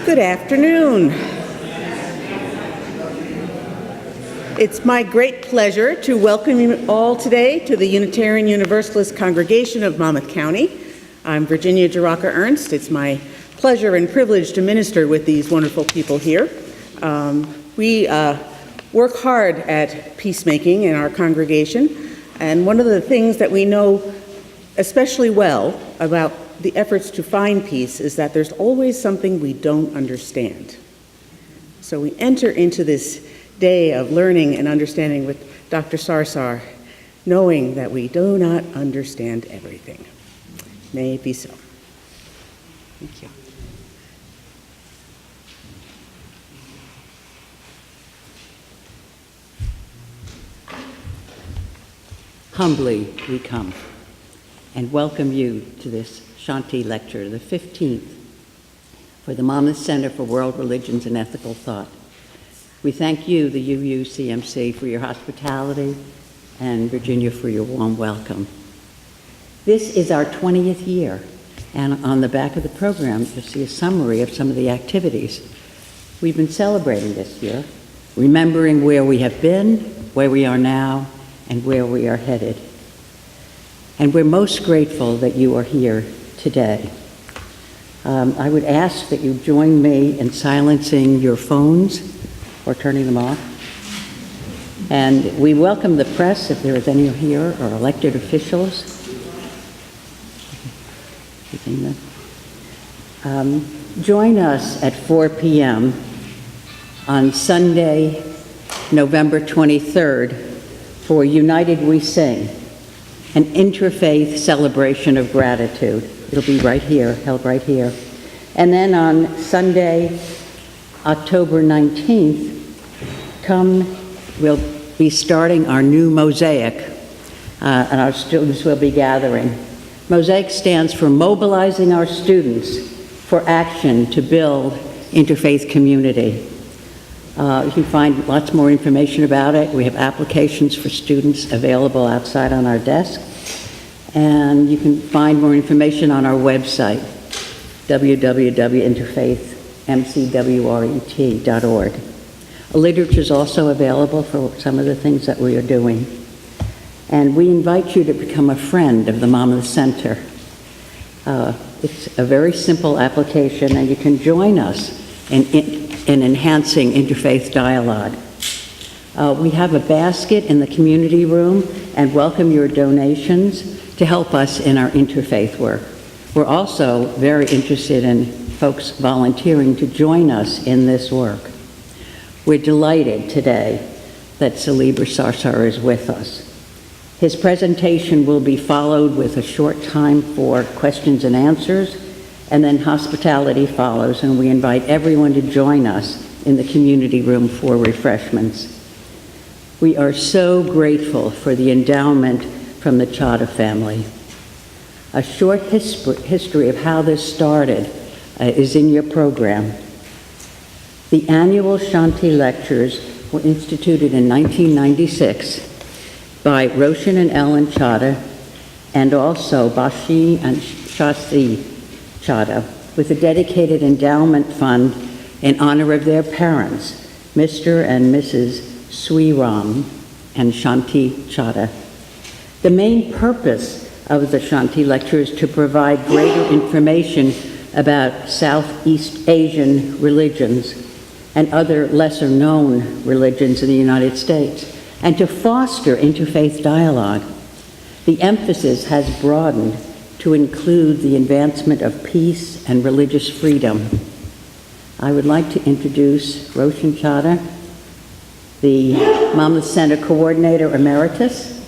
Good afternoon. It's my great pleasure to welcome you all today to the Unitarian Universalist Congregation of Monmouth County. I'm Virginia Jaraka Ernst. It's my pleasure and privilege to minister with these wonderful people here. We work hard at peacemaking in our congregation, and one of the things that we know especially well about the efforts to find peace is that there's always something we don't understand. So we enter into this day of learning and understanding with Dr. Sarsar, knowing that we do not understand everything. May it be so. Thank you. Humbly we come and welcome you to this Shanti lecture, the 15th, for the Monmouth Center for World Religions and Ethical Thought. We thank you, the UUCMC, for your hospitality, and Virginia for your warm welcome. This is our 20th year, and on the back of the program, you'll see a summary of some of the activities we've been celebrating this year, remembering where we have been, where we are now, and where we are headed. And we're most grateful that you are here today. I would ask that you join me in silencing your phones or turning them off. And we welcome the press, if there is any here, or elected officials. Join us at 4 p.m. on Sunday, November 23rd, for United We Sing, an interfaith celebration of gratitude. It'll be right here, held right here. And then on Sunday, October 19th, we'll be starting our new Mosaic, and our students will be gathering. Mosaic stands for mobilizing our students for action to build interfaith community. You can find lots more information about it. We have applications for students available outside on our desk. And you can find more information on our website, www.interfaithmcwret.org. Literature is also available for some of the things that we are doing. And we invite you to become a friend of the Monmouth Center. It's a very simple application, and you can join us in enhancing interfaith dialogue. We have a basket in the community room and welcome your donations to help us in our interfaith work. We're also very interested in folks volunteering to join us in this work. We're delighted today that Saliba Sarsar is with us. His presentation will be followed with a short time for questions and answers, and then hospitality follows, and we invite everyone to join us in the community room for refreshments. We are so grateful for the endowment from the Chata family. A short history of how this started is in your program. The annual Shanti lectures were instituted in 1996 by Roshan and Ellen Chata, and also Bashi and Shasti Chata, with a dedicated endowment fund in honor of their parents, Mr. and Mrs. Sriram and Shanti Chata. The main purpose of the Shanti lecture is to provide greater information about Southeast Asian religions and other lesser-known religions in the United States, and to foster interfaith dialogue. The emphasis has broadened to include the advancement of peace and religious freedom. I would like to introduce Roshan Chata, the Monmouth Center Coordinator Emeritus,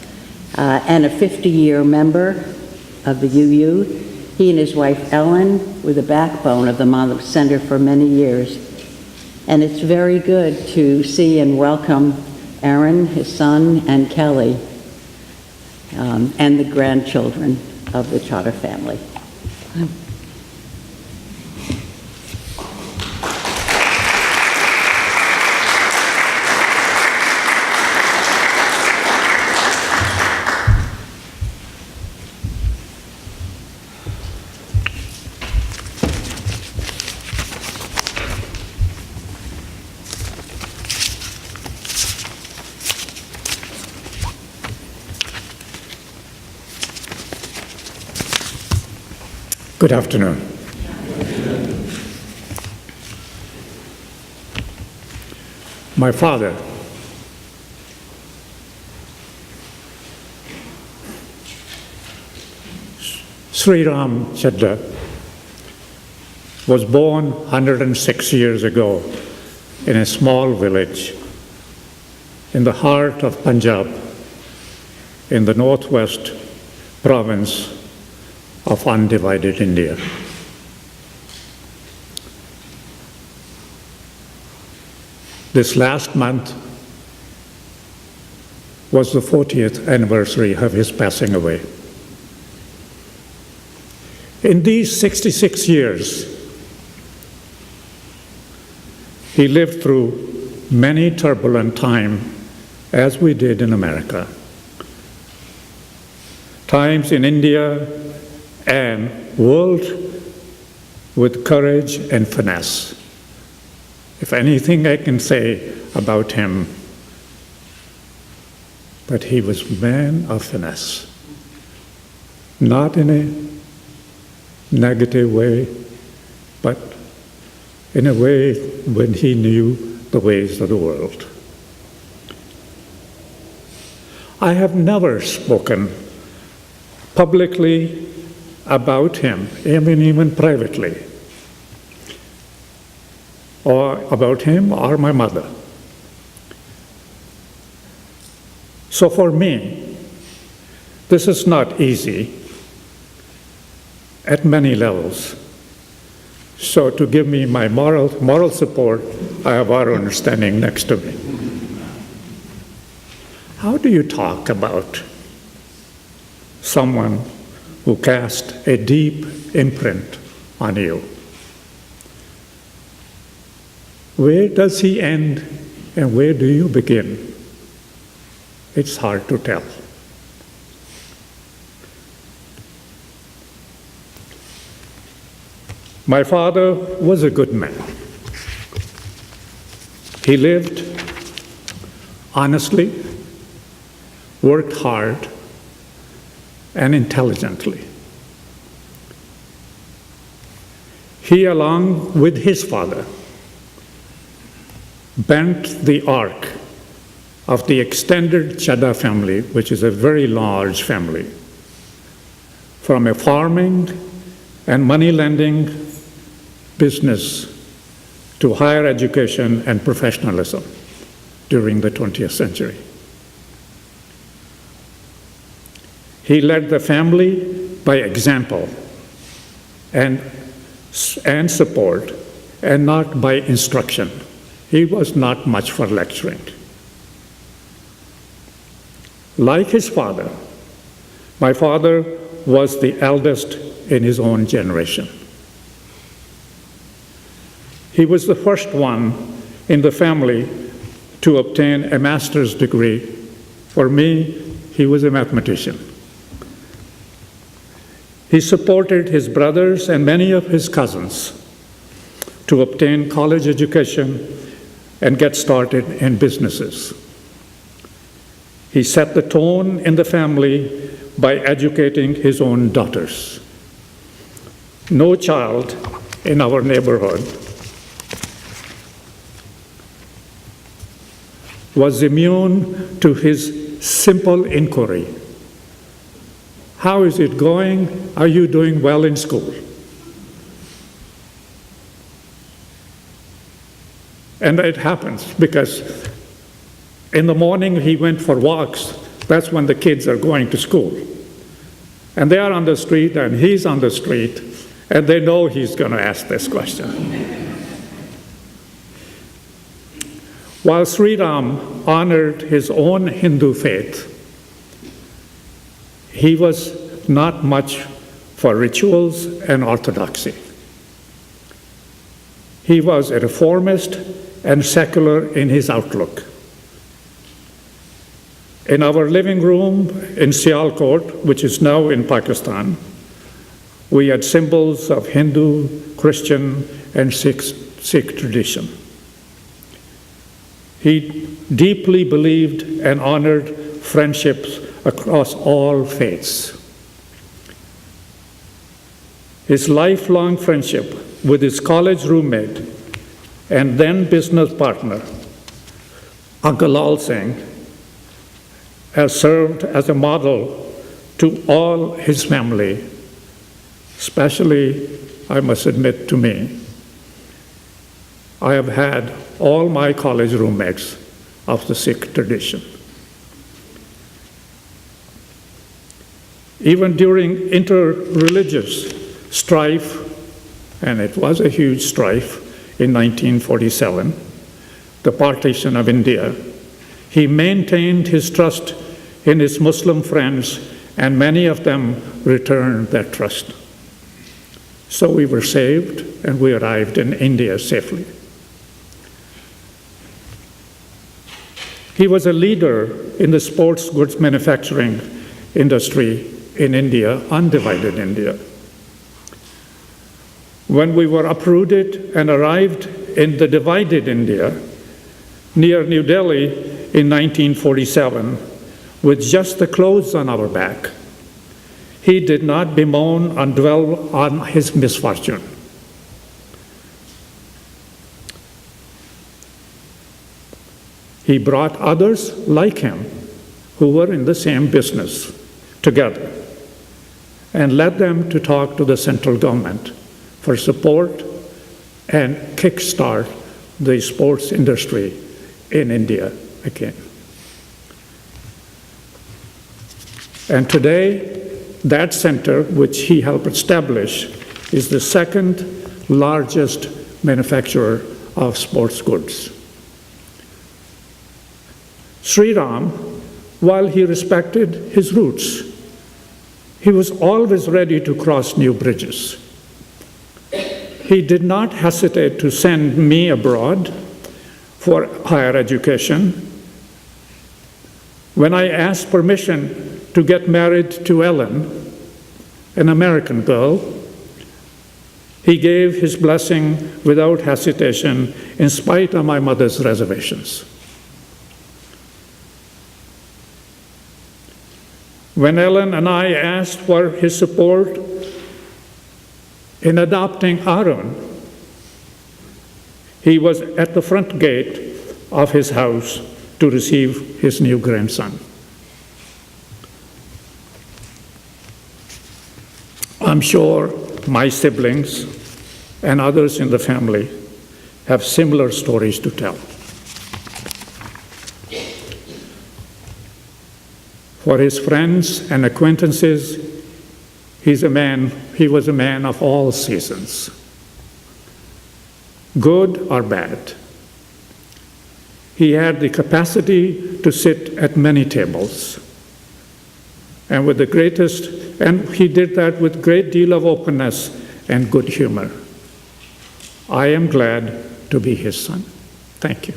and a 50-year member of the UU. He and his wife Ellen were the backbone of the Monmouth Center for many years. And it's very good to see and welcome Aaron, his son, and Kelly, and the grandchildren of the Chata family. Good afternoon. My father, Roshan Chata, was born 106 years ago in a small village in the heart of Punjab, in the northwest province of undivided India. This last month was the 40th anniversary of his passing away. In these 66 years, he lived through many turbulent times, as we did in America. Times in India and world with courage and finesse. If anything I can say about him, but he was a man of finesse. Not in a negative way, but in a way when he knew the ways of the world. I have never spoken publicly about him, even privately, or about him or my mother. So for me, this is not easy at many levels. So to give me my moral support, I have Arun standing next to me. How do you talk about someone who cast a deep imprint on you? Where does he end and where do you begin? It's hard to tell. My father was a good man. He lived honestly, worked hard, and intelligently. He, along with his father, bent the arc of the extended Chata family, which is a very large family, from a farming and money lending business to higher education and professionalism during the 20th century. He led the family by example and support, and not by instruction. He was not much for lecturing. Like his father, my father was the eldest in his own generation. He was the first one in the family to obtain a master's degree. For me, he was a mathematician. He supported his brothers and many of his cousins to obtain college education and get started in businesses. He set the tone in the family by educating his own daughters. No child in our neighborhood was immune to his simple inquiry. How is it going? Are you doing well in school? And it happens because in the morning he went for walks. That's when the kids are going to school. And they are on the street and he's on the street, and they know he's going to ask this question. While Sri Ram honored his own Hindu faith, he was not much for rituals and orthodoxy. He was a reformist and secular in his outlook. In our living room in Sialkot, which is now in Pakistan, we had symbols of Hindu, Christian, and Sikh tradition. He deeply believed and honored friendships across all faiths. His lifelong friendship with his college roommate and then business partner, Uncle Lal Singh, has served as a model to all his family, especially, I must admit, to me. I have had all my college roommates of the Sikh tradition. Even during inter-religious strife, and it was a huge strife in 1947, the partition of India, he maintained his trust in his Muslim friends, and many of them returned that trust. So we were saved, and we arrived in India safely. He was a leader in the sports goods manufacturing industry in India, undivided India. When we were uprooted and arrived in the divided India, near New Delhi in 1947, with just the clothes on our back, he did not bemoan or dwell on his misfortune. He brought others like him who were in the same business together and led them to talk to the central government for support and kickstart the sports industry in India again. And today, that center, which he helped establish, is the second largest manufacturer of sports goods. Sri Ram, while he respected his roots, he was always ready to cross new bridges. He did not hesitate to send me abroad for higher education. When I asked permission to get married to Ellen, an American girl, he gave his blessing without hesitation, in spite of my mother's reservations. When Ellen and I asked for his support in adopting Aaron, he was at the front gate of his house to receive his new grandson. I'm sure my siblings and others in the family have similar stories to tell. For his friends and acquaintances, he was a man of all seasons, good or bad. He had the capacity to sit at many tables, and he did that with great deal of openness and good humor. I am glad to be his son. Thank you.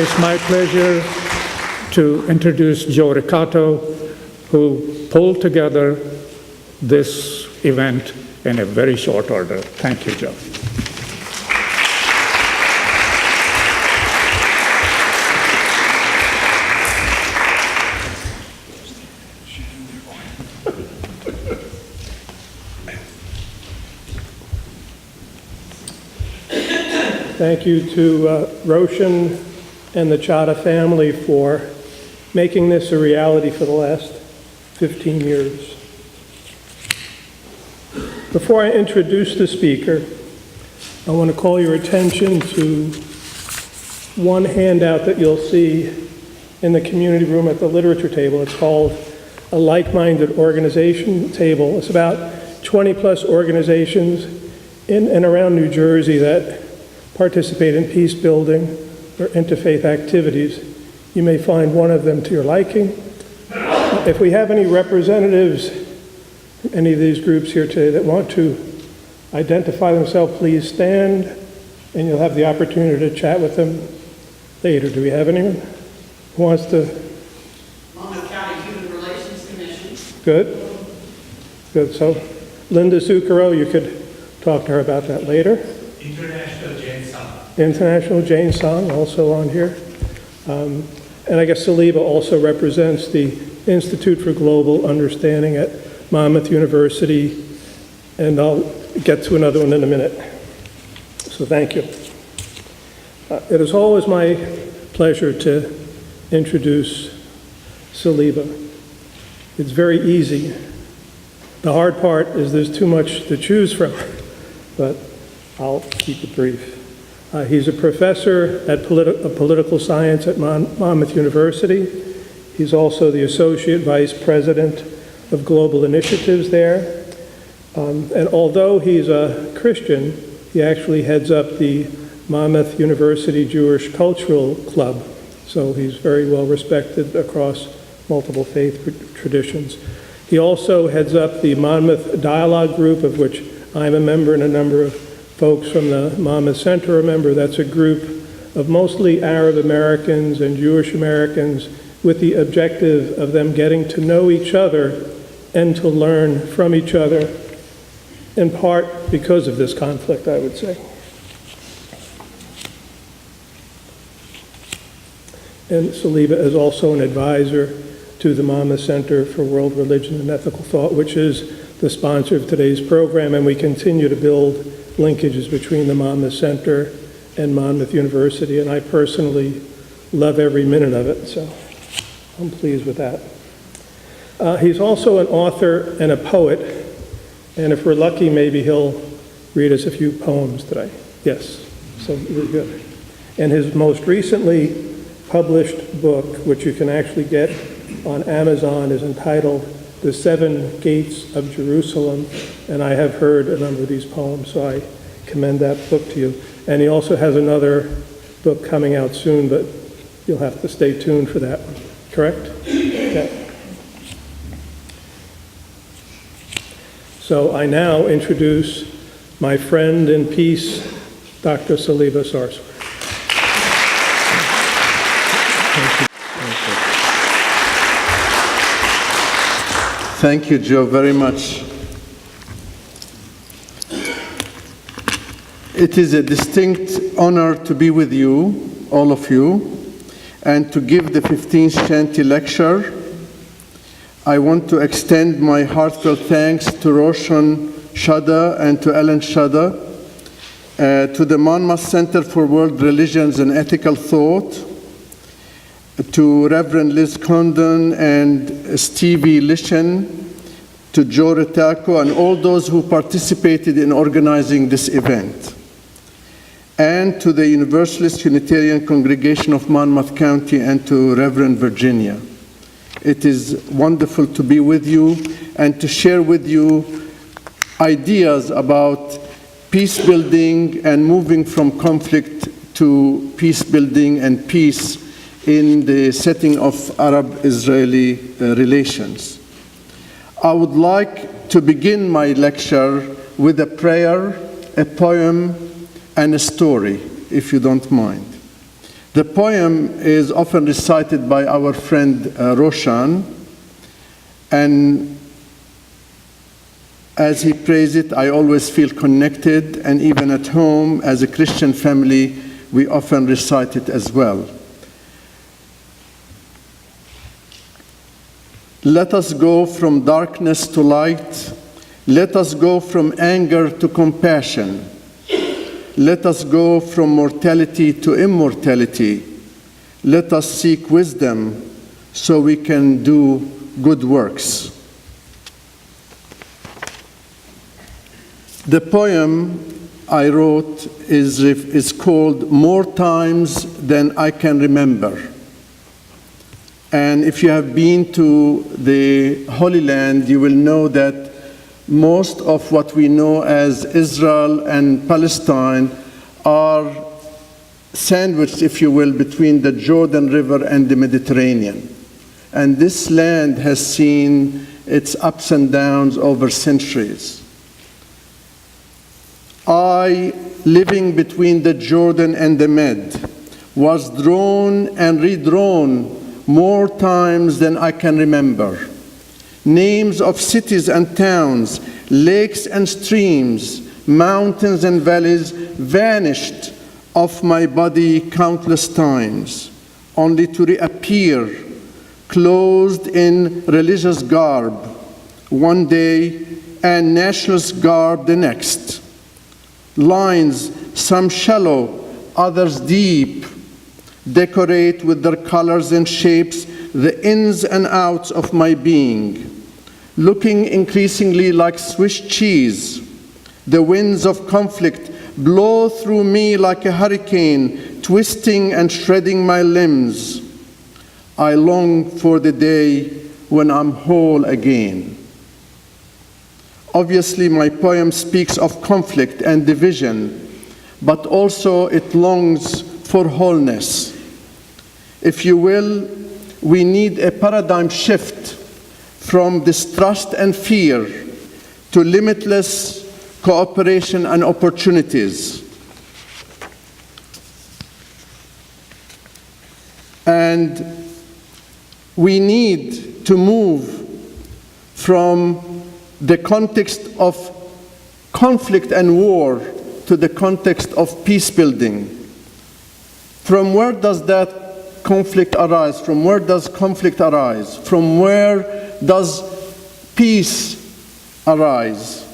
It's my pleasure to introduce Joe Ricato, who pulled together this event in a very short order. Thank you, Joe. Thank you to Roshan and the Chata family for making this a reality for the last 15 years. Before I introduce the speaker, I want to call your attention to one handout that you'll see in the community room at the literature table. It's called a like-minded organization table. It's about 20 plus organizations in and around New Jersey that participate in peace building or interfaith activities. You may find one of them to your liking. If we have any representatives from any of these groups here today that want to identify themselves, please stand, and you'll have the opportunity to chat with them later. Do we have anyone who wants to? Monmouth County Human Relations Commission. Good. Good. So Linda Zucchero, you could talk to her about that later. International Jain Sangh. International Jain Sangh, also on here. And I guess Saliba also represents the Institute for Global Understanding at Monmouth University, and I'll get to another one in a minute. So thank you. It is always my pleasure to introduce Saliba. It's very easy. The hard part is there's too much to choose from, but I'll keep it brief. He's a professor of political science at Monmouth University. He's also the Associate Vice President of Global Initiatives there. And although he's a Christian, he actually heads up the Monmouth University Jewish Cultural Club. So he's very well respected across multiple faith traditions. He also heads up the Monmouth Dialogue Group, of which I'm a member, and a number of folks from the Monmouth Center are a member. That's a group of mostly Arab Americans and Jewish Americans with the objective of them getting to know each other and to learn from each other, in part because of this conflict, I would say. And Saliba is also an advisor to the Monmouth Center for World Religion and Ethical Thought, which is the sponsor of today's program, and we continue to build linkages between the Monmouth Center and Monmouth University, and I personally love every minute of it, so I'm pleased with that. He's also an author and a poet, and if we're lucky, maybe he'll read us a few poems today. Yes, so we're good. And his most recently published book, which you can actually get on Amazon, is entitled The Seven Gates of Jerusalem, and I have heard a number of these poems, so I commend that book to you. And he also has another book coming out soon, but you'll have to stay tuned for that one. Correct? Okay. So I now introduce my friend in peace, Dr. Saliba Sarsar. Thank you, Joe, very much. It is a distinct honor to be with you, all of you, and to give the 15th Shanti lecture. I want to extend my heartfelt thanks to Roshan Chata and to Ellen Chata, to the Monmouth Center for World Religions and Ethical Thought, to Reverend Liz Condon and Stevie Lishan, to Joe Retaco, and all those who participated in organizing this event, and to the Universalist Unitarian Congregation of Monmouth County and to Reverend Virginia. It is wonderful to be with you and to share with you ideas about peace building and moving from conflict to peace building and peace in the setting of Arab-Israeli relations. I would like to begin my lecture with a prayer, a poem, and a story, if you don't mind. The poem is often recited by our friend Roshan, and as he prays it, I always feel connected, and even at home, as a Christian family, we often recite it as well. Let us go from darkness to light. Let us go from anger to compassion. Let us go from mortality to immortality. Let us seek wisdom so we can do good works. The poem I wrote is called More Times Than I Can Remember. And if you have been to the Holy Land, you will know that most of what we know as Israel and Palestine are sandwiched, if you will, between the Jordan River and the Mediterranean. And this land has seen its ups and downs over centuries. I, living between the Jordan and the Med, was drawn and redrawn more times than I can remember. Names of cities and towns, lakes and streams, mountains and valleys vanished off my body countless times, only to reappear, clothed in religious garb one day and nationalist garb the next. Lines, some shallow, others deep, decorate with their colors and shapes the ins and outs of my being, looking increasingly like Swiss cheese. The winds of conflict blow through me like a hurricane, twisting and shredding my limbs. I long for the day when I'm whole again. Obviously, my poem speaks of conflict and division, but also it longs for wholeness. If you will, we need a paradigm shift from distrust and fear to limitless cooperation and opportunities. And we need to move from the context of conflict and war to the context of peace building. From where does that conflict arise? From where does conflict arise? From where does peace arise?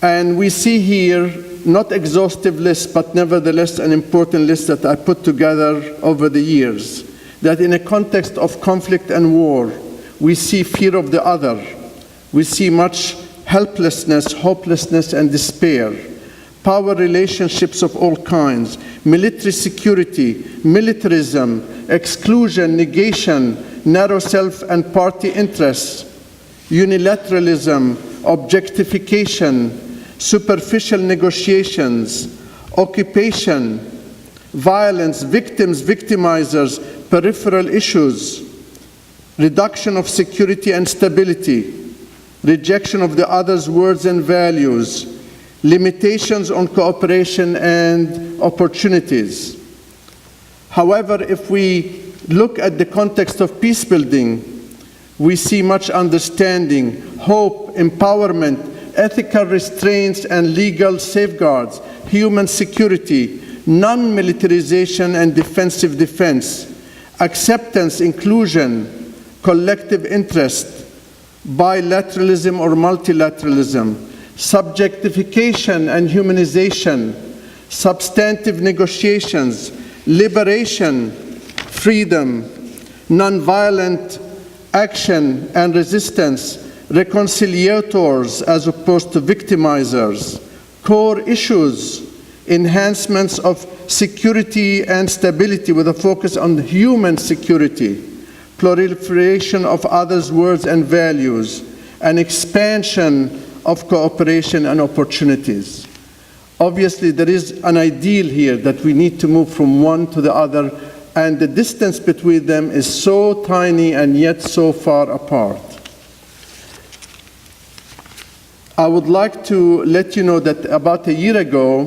And we see here, not exhaustive list, but nevertheless an important list that I put together over the years, that in a context of conflict and war, we see fear of the other. We see much helplessness, hopelessness, and despair. Power relationships of all kinds, military security, militarism, exclusion, negation, narrow self and party interests, unilateralism, objectification, superficial negotiations, occupation, violence, victims, victimizers, peripheral issues, reduction of security and stability, rejection of the other's words and values, limitations on cooperation and opportunities. However, if we look at the context of peace building, we see much understanding, hope, empowerment, ethical restraints and legal safeguards, human security, non-militarization and defensive defense, acceptance, inclusion, collective interest, bilateralism or multilateralism, subjectification and humanization, substantive negotiations, liberation, freedom, nonviolent action and resistance, reconciliators as opposed to victimizers, core issues, enhancements of security and stability with a focus on human security, proliferation of others' words and values, and expansion of cooperation and opportunities. Obviously, there is an ideal here that we need to move from one to the other, and the distance between them is so tiny and yet so far apart. I would like to let you know that about a year ago,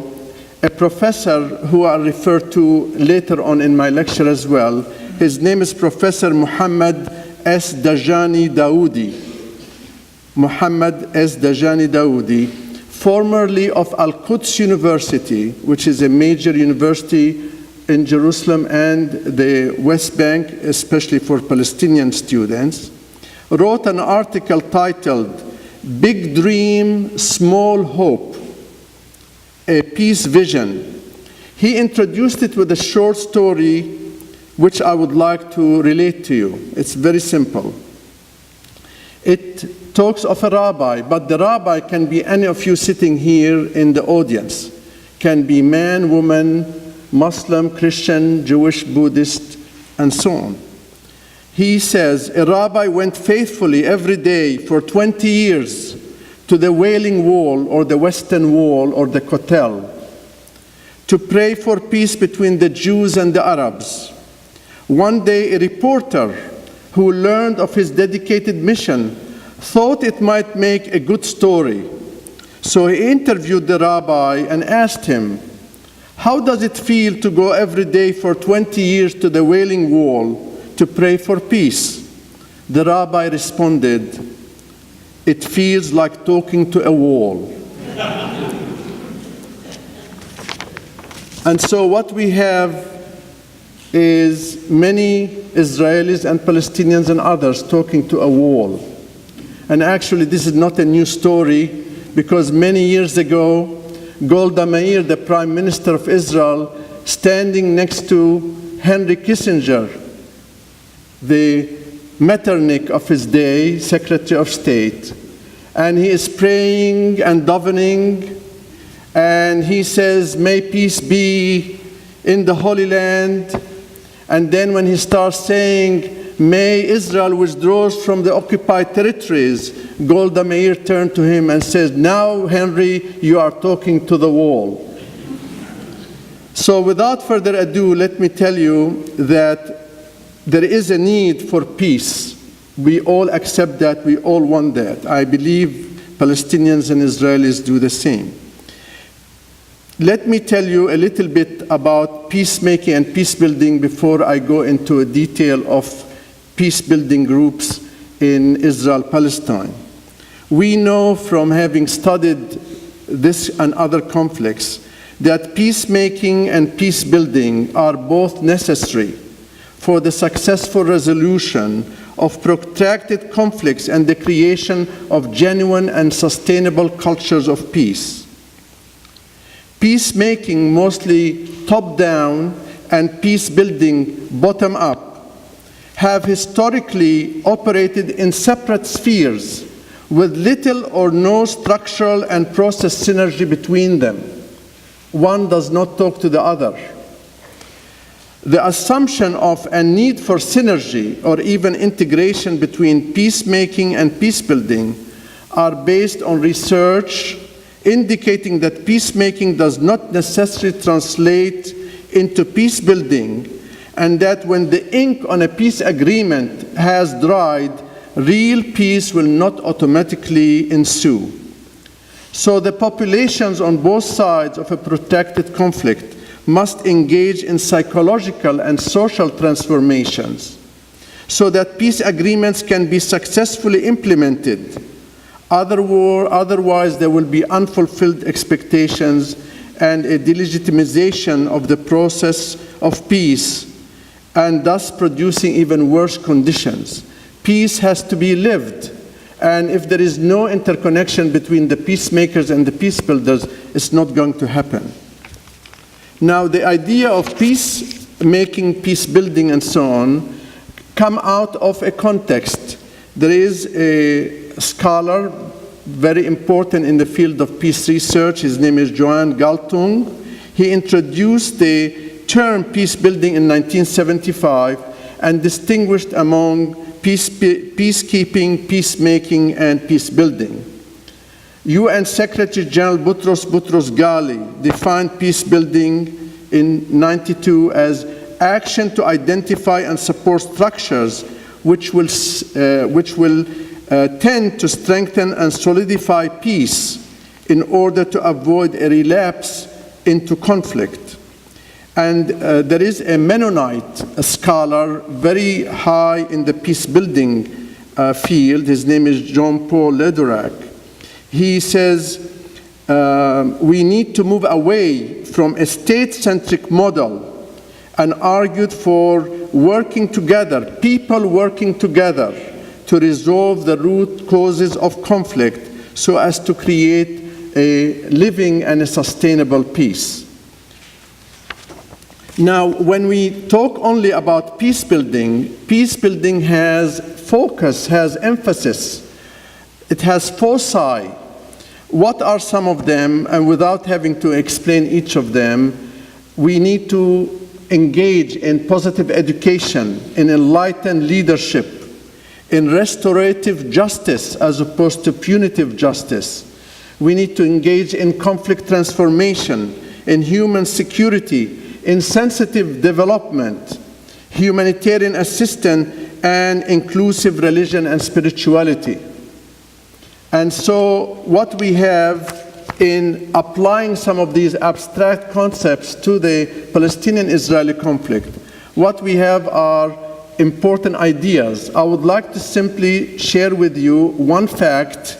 a professor who I'll refer to later on in my lecture as well, his name is Professor Muhammad S. Dajani Dawoodi. Muhammad S. Dajani Dawoodi, formerly of Al-Quds University, which is a major university in Jerusalem and the West Bank, especially for Palestinian students, wrote an article titled, "Big Dream, Small Hope, a Peace Vision." He introduced it with a short story which I would like to relate to you. It's very simple. It talks of a rabbi, but the rabbi can be any of you sitting here in the audience. Can be man, woman, Muslim, Christian, Jewish, Buddhist, and so on. He says, a rabbi went faithfully every day for 20 years to the Wailing Wall or the Western Wall or the Kotel to pray for peace between the Jews and the Arabs. One day, a reporter who learned of his dedicated mission thought it might make a good story. So he interviewed the rabbi and asked him, "How does it feel to go every day for 20 years to the Wailing Wall to pray for peace?" The rabbi responded, "It feels like talking to a wall." And so what we have is many Israelis and Palestinians and others talking to a wall. And actually, this is not a new story, because many years ago, Golda Meir, the Prime Minister of Israel, standing next to Henry Kissinger, the Metternich of his day, Secretary of State, and he is praying and davening, and he says, "May peace be in the Holy Land." And then when he starts saying, "May Israel withdraws from the occupied territories," Golda Meir turned to him and says, "Now, Henry, you are talking to the wall." So without further ado, let me tell you that there is a need for peace. We all accept that. We all want that. I believe Palestinians and Israelis do the same. Let me tell you a little bit about peacemaking and peacebuilding before I go into a detail of peacebuilding groups in Israel-Palestine. We know from having studied this and other conflicts that peacemaking and peacebuilding are both necessary for the successful resolution of protracted conflicts and the creation of genuine and sustainable cultures of peace. Peacemaking, mostly top-down, and peacebuilding, bottom-up, have historically operated in separate spheres with little or no structural and process synergy between them. One does not talk to the other. The assumption of a need for synergy or even integration between peacemaking and peacebuilding are based on research indicating that peacemaking does not necessarily translate into peacebuilding, and that when the ink on a peace agreement has dried, real peace will not automatically ensue. So the populations on both sides of a protracted conflict must engage in psychological and social transformations so that peace agreements can be successfully implemented. Otherwise, there will be unfulfilled expectations and a delegitimization of the process of peace, and thus producing even worse conditions. Peace has to be lived, and if there is no interconnection between the peacemakers and the peacebuilders, it's not going to happen. Now, the idea of peacemaking, peacebuilding, and so on come out of a context. There is a scholar, very important in the field of peace research. His name is Johan Galtung. He introduced the term peacebuilding in 1975 and distinguished among peacekeeping, peacemaking, and peacebuilding. UN Secretary General Boutros Ghali defined peacebuilding in 1992 as action to identify and support structures which will tend to strengthen and solidify peace in order to avoid a relapse into conflict. And there is a Mennonite scholar very high in the peacebuilding field. His name is Jean-Paul Ledurac. He says, we need to move away from a state-centric model and argued for working together, people working together to resolve the root causes of conflict so as to create a living and a sustainable peace. Now, when we talk only about peacebuilding has focus, has emphasis, it has foci. What are some of them? And without having to explain each of them, we need to engage in positive education, in enlightened leadership, in restorative justice as opposed to punitive justice. We need to engage in conflict transformation, in human security, in sensitive development, humanitarian assistance, and inclusive religion and spirituality. And so what we have in applying some of these abstract concepts to the Palestinian-Israeli conflict, what we have are important ideas. I would like to simply share with you one fact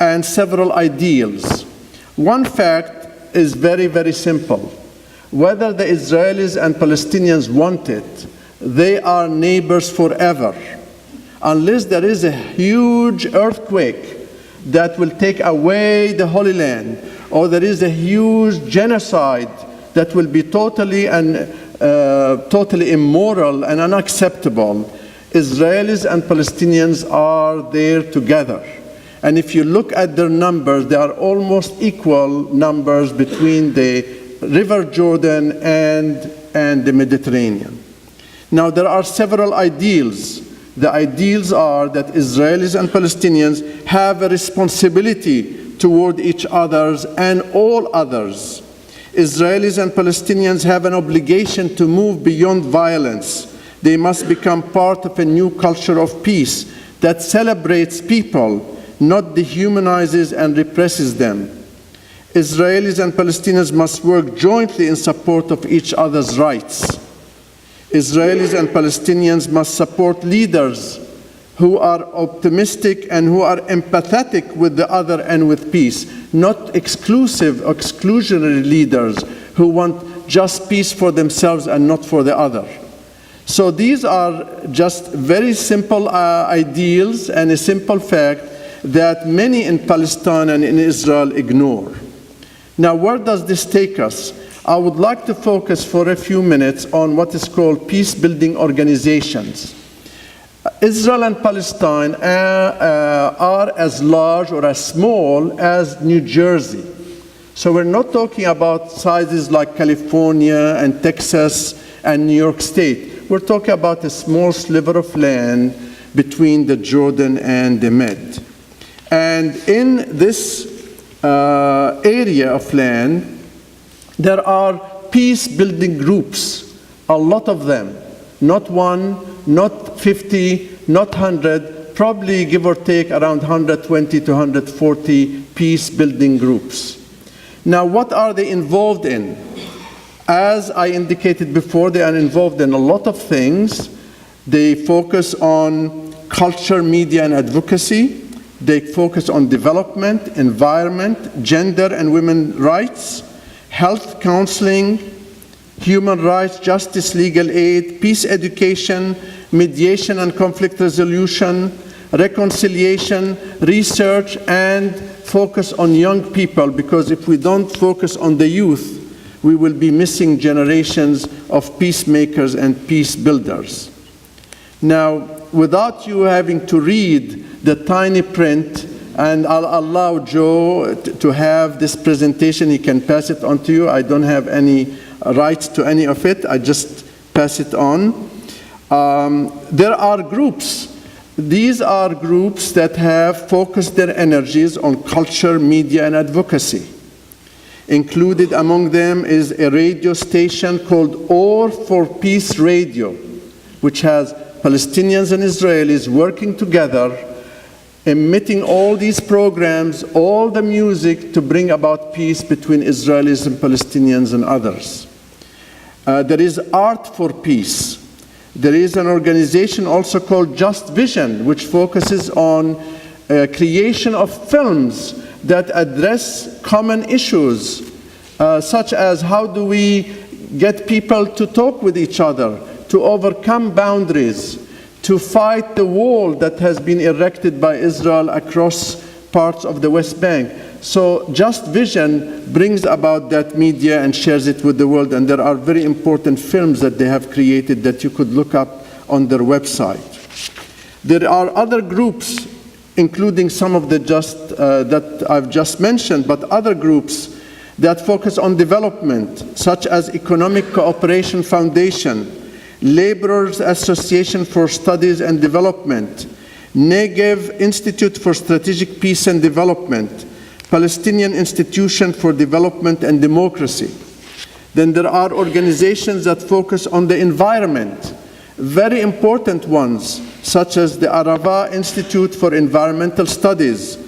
and several ideals. One fact is very, very simple. Whether the Israelis and Palestinians want it, they are neighbors forever. Unless there is a huge earthquake that will take away the Holy Land, or there is a huge genocide that will be totally immoral and unacceptable, Israelis and Palestinians are there together. And if you look at their numbers, they are almost equal numbers between the River Jordan and the Mediterranean. Now, there are several ideals. The ideals are that Israelis and Palestinians have a responsibility toward each other and all others. Israelis and Palestinians have an obligation to move beyond violence. They must become part of a new culture of peace that celebrates people, not dehumanizes and represses them. Israelis and Palestinians must work jointly in support of each other's rights. Israelis and Palestinians must support leaders who are optimistic and who are empathetic with the other and with peace, not exclusionary leaders who want just peace for themselves and not for the other. So these are just very simple ideals and a simple fact that many in Palestine and in Israel ignore. Now, where does this take us? I would like to focus for a few minutes on what is called peace-building organizations. Israel and Palestine are as large or as small as New Jersey. So we're not talking about sizes like California and Texas and New York State. We're talking about a small sliver of land between the Jordan and the Med. And in this area of land, there are peace-building groups, a lot of them, not one, not 50, not 100, probably give or take around 120 to 140 peace-building groups. Now, what are they involved in? As I indicated before, they are involved in a lot of things. They focus on culture, media, and advocacy. They focus on development, environment, gender and women's rights, health counseling, human rights, justice, legal aid, peace education, mediation and conflict resolution, reconciliation, research, and focus on young people, because if we don't focus on the youth, we will be missing generations of peacemakers and peace builders. Now, without you having to read the tiny print, and I'll allow Joe to have this presentation. He can pass it on to you. I don't have any rights to any of it. I just pass it on. There are groups. These are groups that have focused their energies on culture, media, and advocacy. Included among them is a radio station called Or for Peace Radio, which has Palestinians and Israelis working together, emitting all these programs, all the music to bring about peace between Israelis and Palestinians and others. There is Art for Peace. There is an organization also called Just Vision, which focuses on creation of films that address common issues, such as how do we get people to talk with each other, to overcome boundaries, to fight the wall that has been erected by Israel across parts of the West Bank. So Just Vision brings about that media and shares it with the world, and there are very important films that they have created that you could look up on their website. There are other groups, including some of the that I've just mentioned, but other groups that focus on development, such as Economic Cooperation Foundation, Laborers Association for Studies and Development, Negev Institute for Strategic Peace and Development, Palestinian Institution for Development and Democracy. Then there are organizations that focus on the environment, very important ones, such as the Arava Institute for Environmental Studies,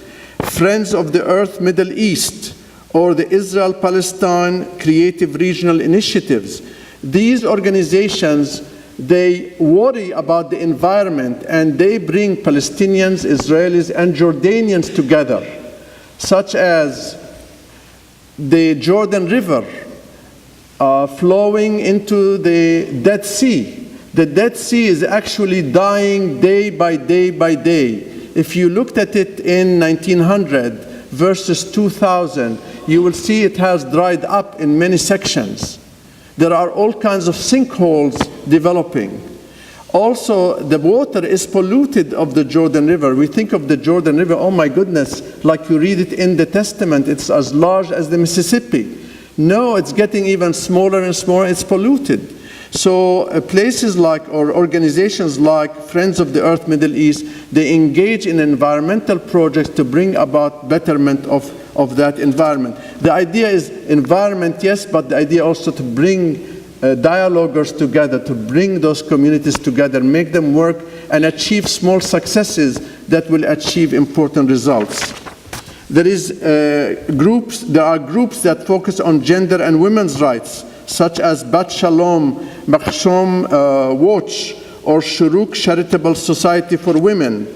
Friends of the Earth Middle East, or the Israel-Palestine Creative Regional Initiatives. These organizations, they worry about the environment, and they bring Palestinians, Israelis, and Jordanians together, such as the Jordan River flowing into the Dead Sea. The Dead Sea is actually dying day by day by day. If you looked at it in 1900 versus 2000, you will see it has dried up in many sections. There are all kinds of sinkholes developing. Also, the water is polluted of the Jordan River. We think of the Jordan River, oh my goodness, like you read it in the Testament, it's as large as the Mississippi. No, it's getting even smaller and smaller, it's polluted. So places like, or organizations like Friends of the Earth Middle East, they engage in environmental projects to bring about betterment of that environment. The idea is environment, yes, but the idea also to bring dialoguers together, to bring those communities together, make them work and achieve small successes that will achieve important results. There are groups that focus on gender and women's rights, such as Bat Shalom, Machshom Watch, or Shuruk Charitable Society for Women.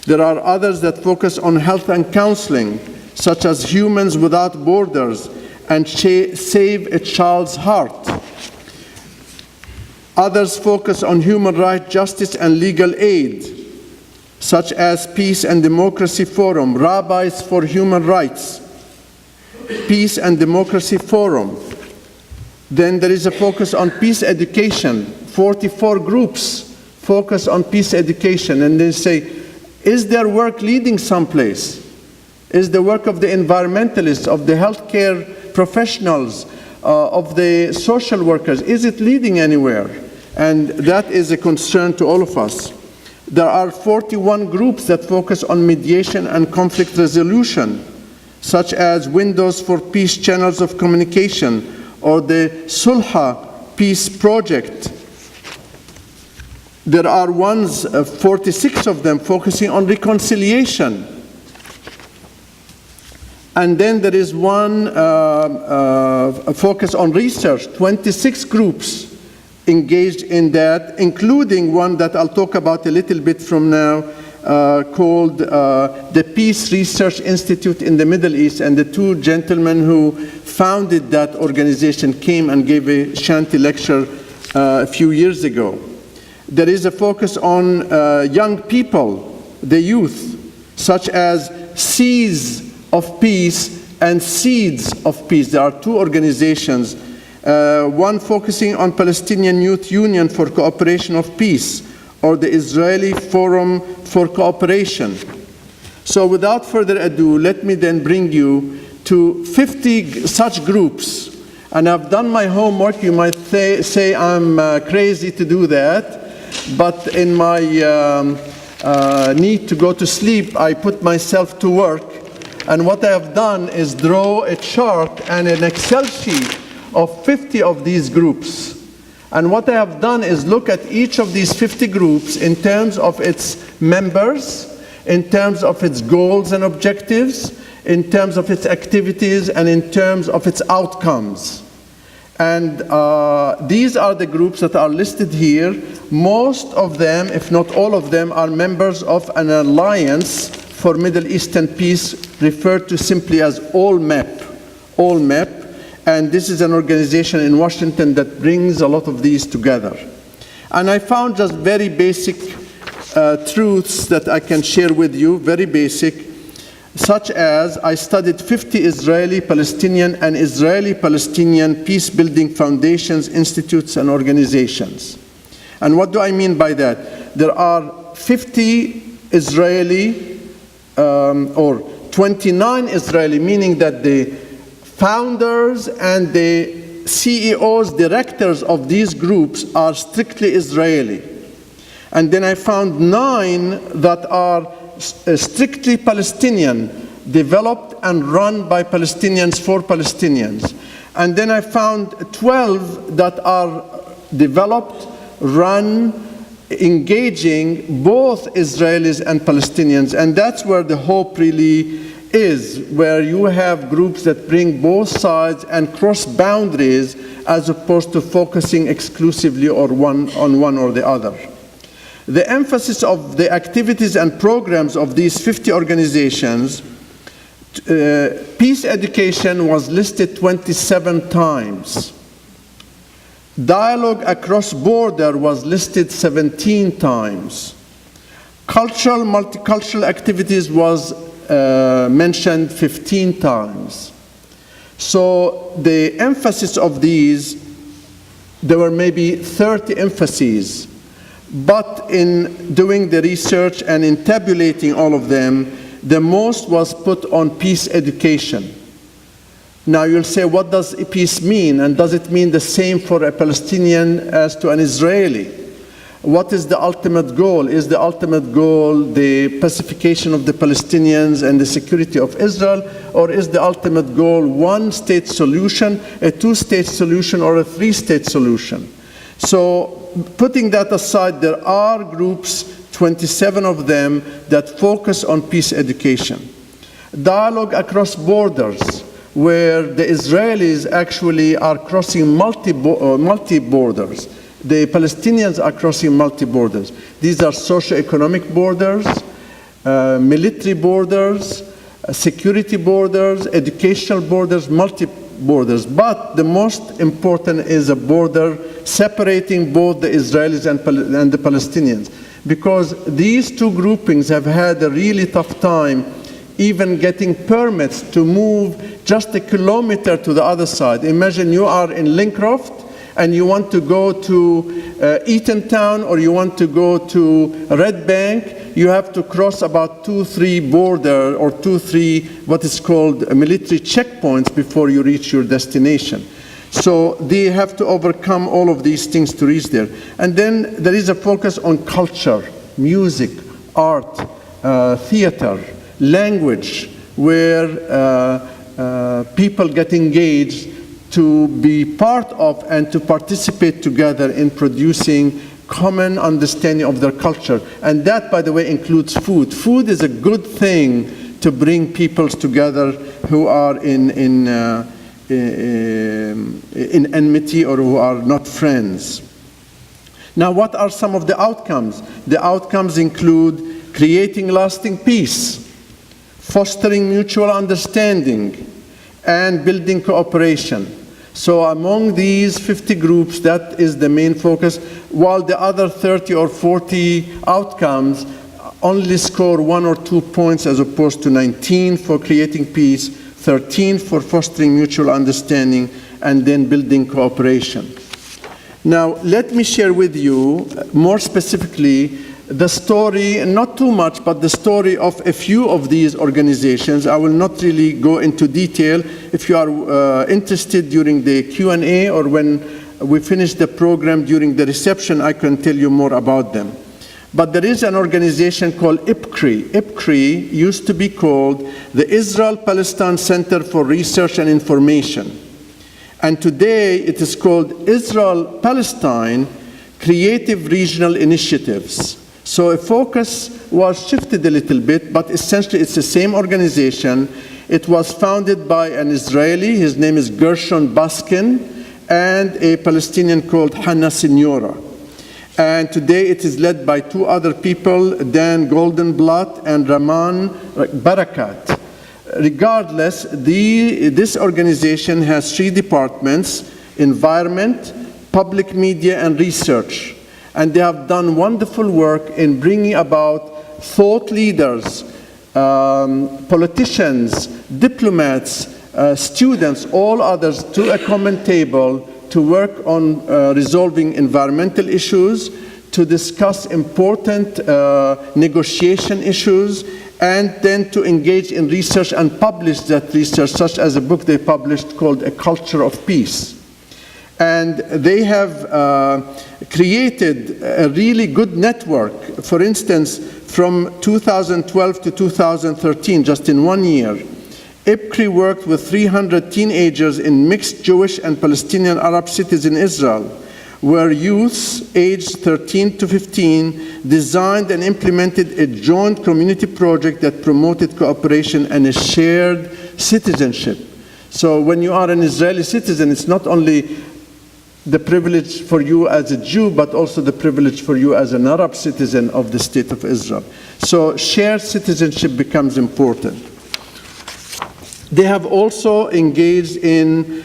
There are others that focus on health and counseling, such as Humans Without Borders and Save a Child's Heart. Others focus on human rights, justice, and legal aid, such as Peace and Democracy Forum, Rabbis for Human Rights, Peace and Democracy Forum. Then there is a focus on peace education. 44 groups focus on peace education, and they say, is their work leading someplace? Is the work of the environmentalists, of the healthcare professionals, of the social workers, is it leading anywhere? And that is a concern to all of us. There are 41 groups that focus on mediation and conflict resolution, such as Windows for Peace Channels of Communication, or the Sulha Peace Project. There are 46 of them focusing on reconciliation. And then there is one focus on research, 26 groups engaged in that, including one that I'll talk about a little bit from now, called the Peace Research Institute in the Middle East, and the two gentlemen who founded that organization came and gave a Shanti lecture a few years ago. There is a focus on young people, the youth, such as Seas of Peace and Seeds of Peace. There are two organizations, one focusing on Palestinian Youth Union for Cooperation of Peace, or the Israeli Forum for Cooperation. So without further ado, let me then bring you to 50 such groups. And I've done my homework. You might say I'm crazy to do that, but in my need to go to sleep, I put myself to work. And what I have done is draw a chart and an Excel sheet of 50 of these groups. And what I have done is look at each of these 50 groups in terms of its members, in terms of its goals and objectives, in terms of its activities, and in terms of its outcomes. And these are the groups that are listed here. Most of them, if not all of them, are members of an alliance for Middle Eastern peace, referred to simply as AllMep. AllMep. And this is an organization in Washington that brings a lot of these together. And I found just very basic truths that I can share with you, very basic, such as I studied 50 Israeli-Palestinian and Israeli-Palestinian peace-building foundations, institutes, and organizations. And what do I mean by that? There are 50 Israeli, or 29 Israeli, meaning that the founders and the CEOs, directors of these groups are strictly Israeli. And then I found 9 that are strictly Palestinian, developed and run by Palestinians for Palestinians. And then I found 12 that are developed, run, engaging both Israelis and Palestinians. And that's where the hope really is, where you have groups that bring both sides and cross boundaries, as opposed to focusing exclusively on one or the other. The emphasis of the activities and programs of these 50 organizations, peace education was listed 27 times. Dialogue across border was listed 17 times. Cultural, multicultural activities was mentioned 15 times. So the emphasis of these, there were maybe 30 emphases, but in doing the research and in tabulating all of them, the most was put on peace education. Now you'll say, what does peace mean? And does it mean the same for a Palestinian as to an Israeli? What is the ultimate goal? Is the ultimate goal the pacification of the Palestinians and the security of Israel? Or is the ultimate goal one state solution, a two-state solution, or a three-state solution? So putting that aside, there are groups, 27 of them, that focus on peace education. Dialogue across borders, where the Israelis actually are crossing multi-borders. The Palestinians are crossing multi-borders. These are socio-economic borders, military borders, security borders, educational borders, multi-borders. But the most important is a border separating both the Israelis and the Palestinians. Because these two groupings have had a really tough time even getting permits to move just a kilometer to the other side. Imagine you are in Lincroft, and you want to go to Eatontown, or you want to go to Red Bank, you have to cross about 2-3 border or 2-3 what is called military checkpoints before you reach your destination. So they have to overcome all of these things to reach there. And then there is a focus on culture, music, art, theater, language, where people get engaged to be part of and to participate together in producing common understanding of their culture. And that, by the way, includes food. Food is a good thing to bring peoples together who are in enmity or who are not friends. Now, what are some of the outcomes? The outcomes include creating lasting peace, fostering mutual understanding, and building cooperation. So among these 50 groups, that is the main focus, while the other 30 or 40 outcomes only score 1 or 2 points as opposed to 19 for creating peace, 13 for fostering mutual understanding, and then building cooperation. Now, let me share with you more specifically the story, not too much, but the story of a few of these organizations. I will not really go into detail. If you are interested during the Q&A or when we finish the program during the reception, I can tell you more about them. But there is an organization called IPCRE. IPCRE used to be called the Israel-Palestine Center for Research and Information. And today it is called Israel-Palestine Creative Regional Initiatives. So a focus was shifted a little bit, but essentially it's the same organization. It was founded by an Israeli, his name is Gershon Baskin, and a Palestinian called Hannah Signora. And today it is led by 2 other people, Dan Goldenblatt and Raman Barakat. Regardless, this organization has 3 departments: environment, public media, and research. And they have done wonderful work in bringing about thought leaders, politicians, diplomats, students, all others to a common table to work on resolving environmental issues, to discuss important negotiation issues, and then to engage in research and publish that research, such as a book they published called A Culture of Peace. And they have created a really good network. For instance, from 2012 to 2013, just in 1 year, IPCRE worked with 300 teenagers in mixed Jewish and Palestinian Arab cities in Israel, where youths aged 13 to 15 designed and implemented a joint community project that promoted cooperation and a shared citizenship. So when you are an Israeli citizen, it's not only the privilege for you as a Jew, but also the privilege for you as an Arab citizen of the State of Israel. So shared citizenship becomes important. They have also engaged in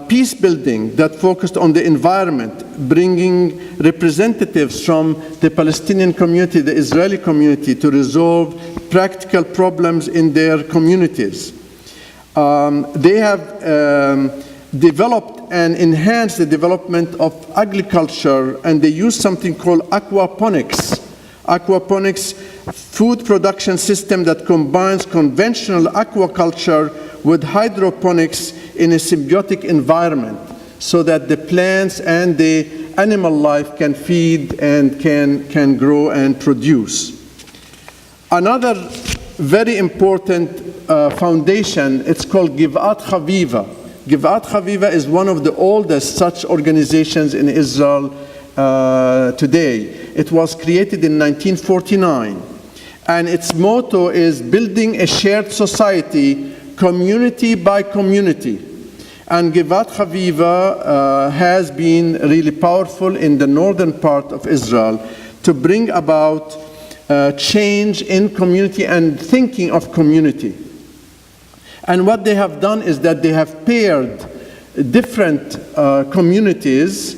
peace building that focused on the environment, bringing representatives from the Palestinian community, the Israeli community, to resolve practical problems in their communities. They have developed and enhanced the development of agriculture, and they use something called aquaponics. Aquaponics, food production system that combines conventional aquaculture with hydroponics in a symbiotic environment, so that the plants and the animal life can feed and can grow and produce. Another very important foundation, it's called Givet Reviva. Givet Reviva is one of the oldest such organizations in Israel today. It was created in 1949, and its motto is building a shared society, community by community. And Givet Reviva has been really powerful in the northern part of Israel to bring about change in community and thinking of community. And what they have done is that they have paired different communities,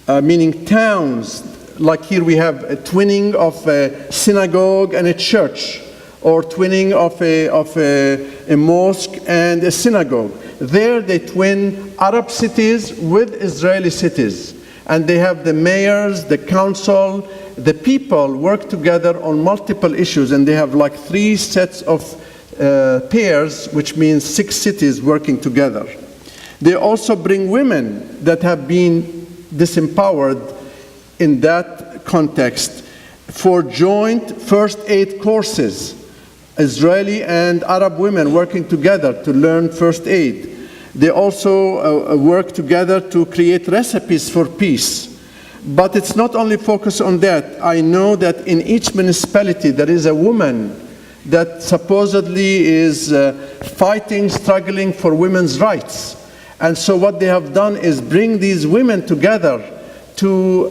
meaning towns. Like here we have a twinning of a synagogue and a church, or twinning of a mosque and a synagogue. There they twin Arab cities with Israeli cities. And they have the mayors, the council, the people work together on multiple issues, and they have like 3 sets of pairs, which means 6 cities working together. They also bring women that have been disempowered in that context for joint first aid courses. Israeli and Arab women working together to learn first aid. They also work together to create recipes for peace. But it's not only focused on that. I know that in each municipality there is a woman that supposedly is fighting, struggling for women's rights. And so what they have done is bring these women together to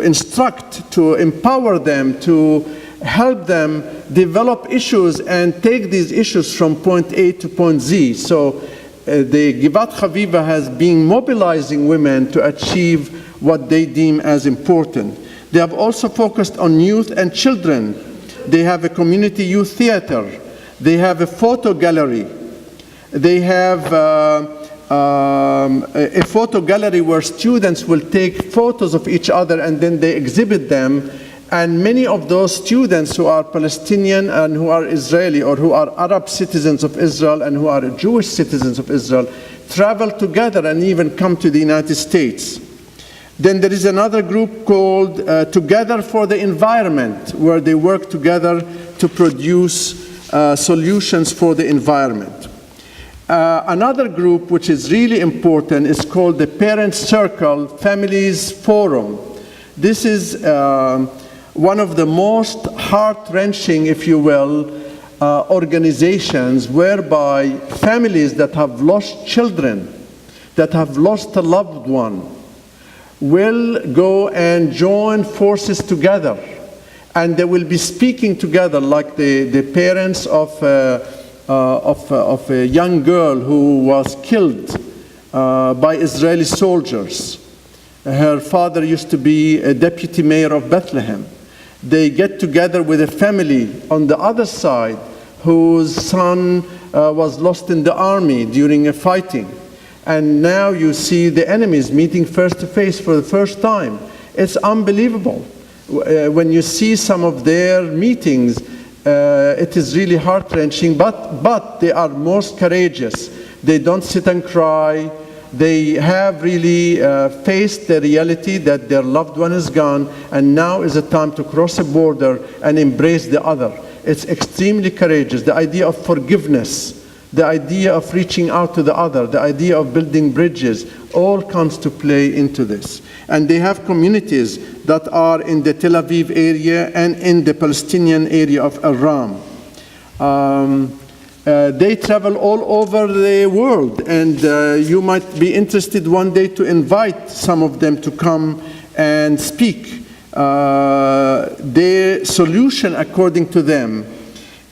instruct, to empower them, to help them develop issues and take these issues from point A to point Z. So the Givet Reviva has been mobilizing women to achieve what they deem as important. They have also focused on youth and children. They have a community youth theater. They have a photo gallery. They have a photo gallery where students will take photos of each other and then they exhibit them. And many of those students who are Palestinian and who are Israeli, or who are Arab citizens of Israel and who are Jewish citizens of Israel, travel together and even come to the United States. Then there is another group called Together for the Environment, where they work together to produce solutions for the environment. Another group which is really important is called the Parent Circle Families Forum. This is one of the most heart-wrenching, if you will, organizations whereby families that have lost children, that have lost a loved one, will go and join forces together. And they will be speaking together, like the parents of a young girl who was killed by Israeli soldiers. Her father used to be a deputy mayor of Bethlehem. They get together with a family on the other side whose son was lost in the army during a fighting. And now you see the enemies meeting face to face for the first time. It's unbelievable. When you see some of their meetings, it is really heart-wrenching, but they are most courageous. They don't sit and cry. They have really faced the reality that their loved one is gone, and now is the time to cross a border and embrace the other. It's extremely courageous. The idea of forgiveness, the idea of reaching out to the other, the idea of building bridges, all comes to play into this. And they have communities that are in the Tel Aviv area and in the Palestinian area of Aram. They travel all over the world, and you might be interested one day to invite some of them to come and speak. Their solution, according to them,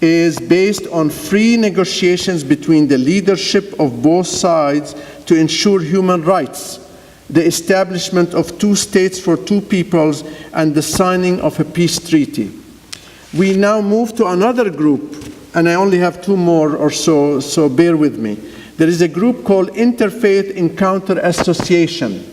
is based on free negotiations between the leadership of both sides to ensure human rights, the establishment of two states for two peoples, and the signing of a peace treaty. We now move to another group, and I only have two more or so, so bear with me. There is a group called Interfaith Encounter Association.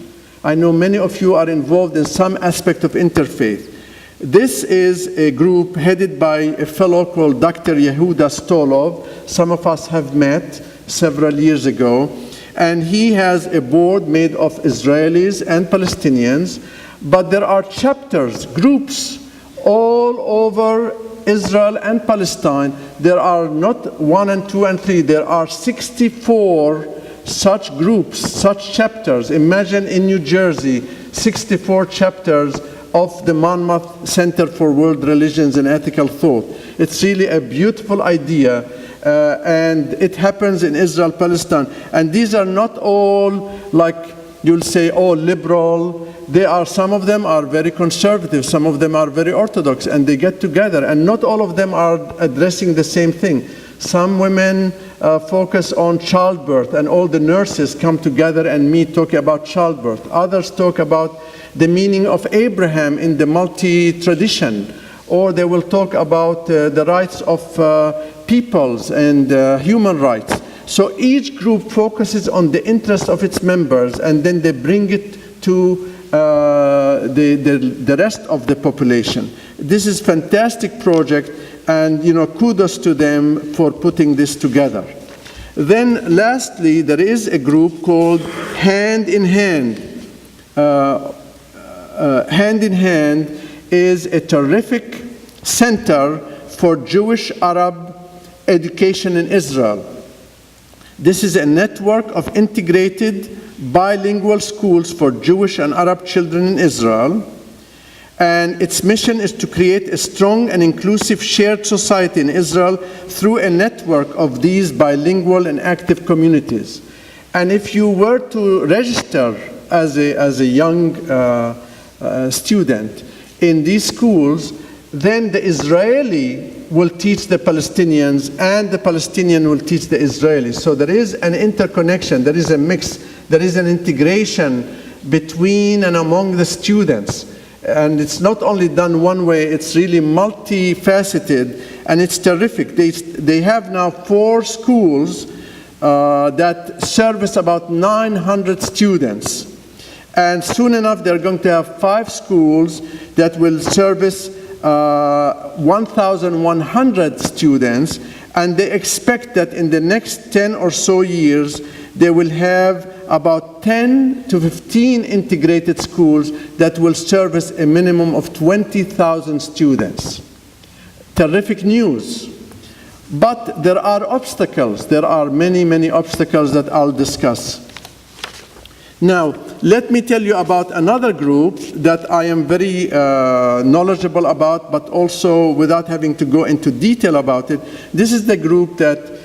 I know many of you are involved in some aspect of interfaith. This is a group headed by a fellow called Dr. Yehuda Stolov. Some of us have met several years ago. And he has a board made of Israelis and Palestinians. But there are chapters, groups, all over Israel and Palestine. There are not 1 and 2 and 3. There are 64 such groups, such chapters. Imagine in New Jersey, 64 chapters of the Monmouth Center for World Religions and Ethical Thought. It's really a beautiful idea, and it happens in Israel, Palestine. And these are not all, like you'll say, all liberal. They are, some of them are very conservative, some of them are very orthodox, and they get together, and not all of them are addressing the same thing. Some women focus on childbirth, and all the nurses come together and meet talking about childbirth. Others talk about the meaning of Abraham in the multi-tradition, or they will talk about the rights of peoples and human rights. So each group focuses on the interest of its members, and then they bring it to the rest of the population. This is a fantastic project, and kudos to them for putting this together. Then lastly, there is a group called Hand in Hand. Hand in Hand is a terrific center for Jewish Arab education in Israel. This is a network of integrated bilingual schools for Jewish and Arab children in Israel. And its mission is to create a strong and inclusive shared society in Israel through a network of these bilingual and active communities. And if you were to register as a young student in these schools, then the Israeli will teach the Palestinians, and the Palestinian will teach the Israelis. So there is an interconnection, there is a mix, there is an integration between and among the students. And it's not only done one way, it's really multifaceted, and it's terrific. They have now 4 schools that service about 900 students. And soon enough, they're going to have 5 schools that will service 1,100 students, and they expect that in the next 10 or so years, they will have about 10 to 15 integrated schools that will service a minimum of 20,000 students. Terrific news. But there are obstacles. There are many, many obstacles that I'll discuss. Now, let me tell you about another group that I am very knowledgeable about, but also without having to go into detail about it. This is the group that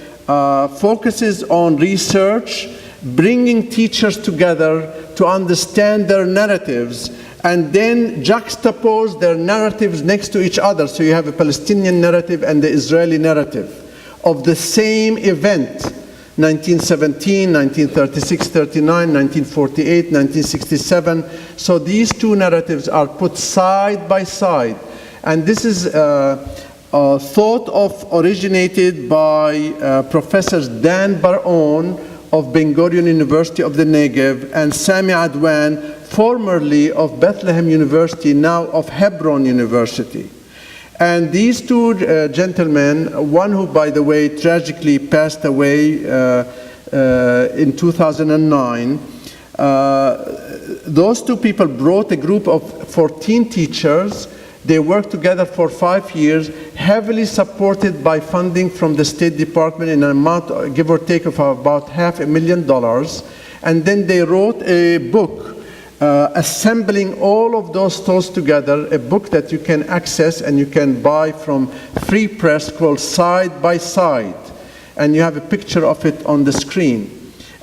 focuses on research, bringing teachers together to understand their narratives, and then juxtapose their narratives next to each other. So you have a Palestinian narrative and the Israeli narrative of the same event, 1917, 1936, 39, 1948, 1967. So these two narratives are put side by side. And this is thought of originated by Professors Dan Bar-On of Ben Gurion University of the Negev and Sami Adwan, formerly of Bethlehem University, now of Hebron University. And these two gentlemen, one who, by the way, tragically passed away in 2009, those two people brought a group of 14 teachers. They worked together for 5 years, heavily supported by funding from the State Department in an amount, give or take, of about $500,000. And then they wrote a book assembling all of those thoughts together, a book that you can access and you can buy from Free Press called Side by Side. And you have a picture of it on the screen.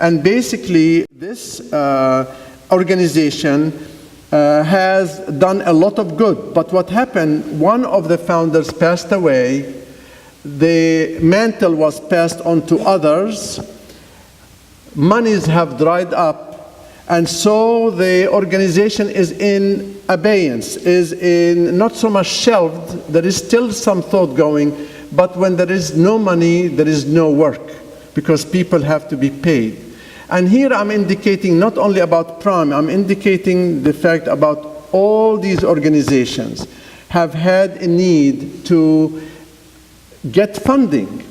And basically, this organization has done a lot of good. But what happened, one of the founders passed away. the mantle was passed on to others, monies have dried up, and so the organization is in abeyance, is in not so much shelved. There is still some thought going, but when there is no money, there is no work, because people have to be paid. And here I'm indicating not only about Prime, I'm indicating the fact about all these organizations have had a need to get funding.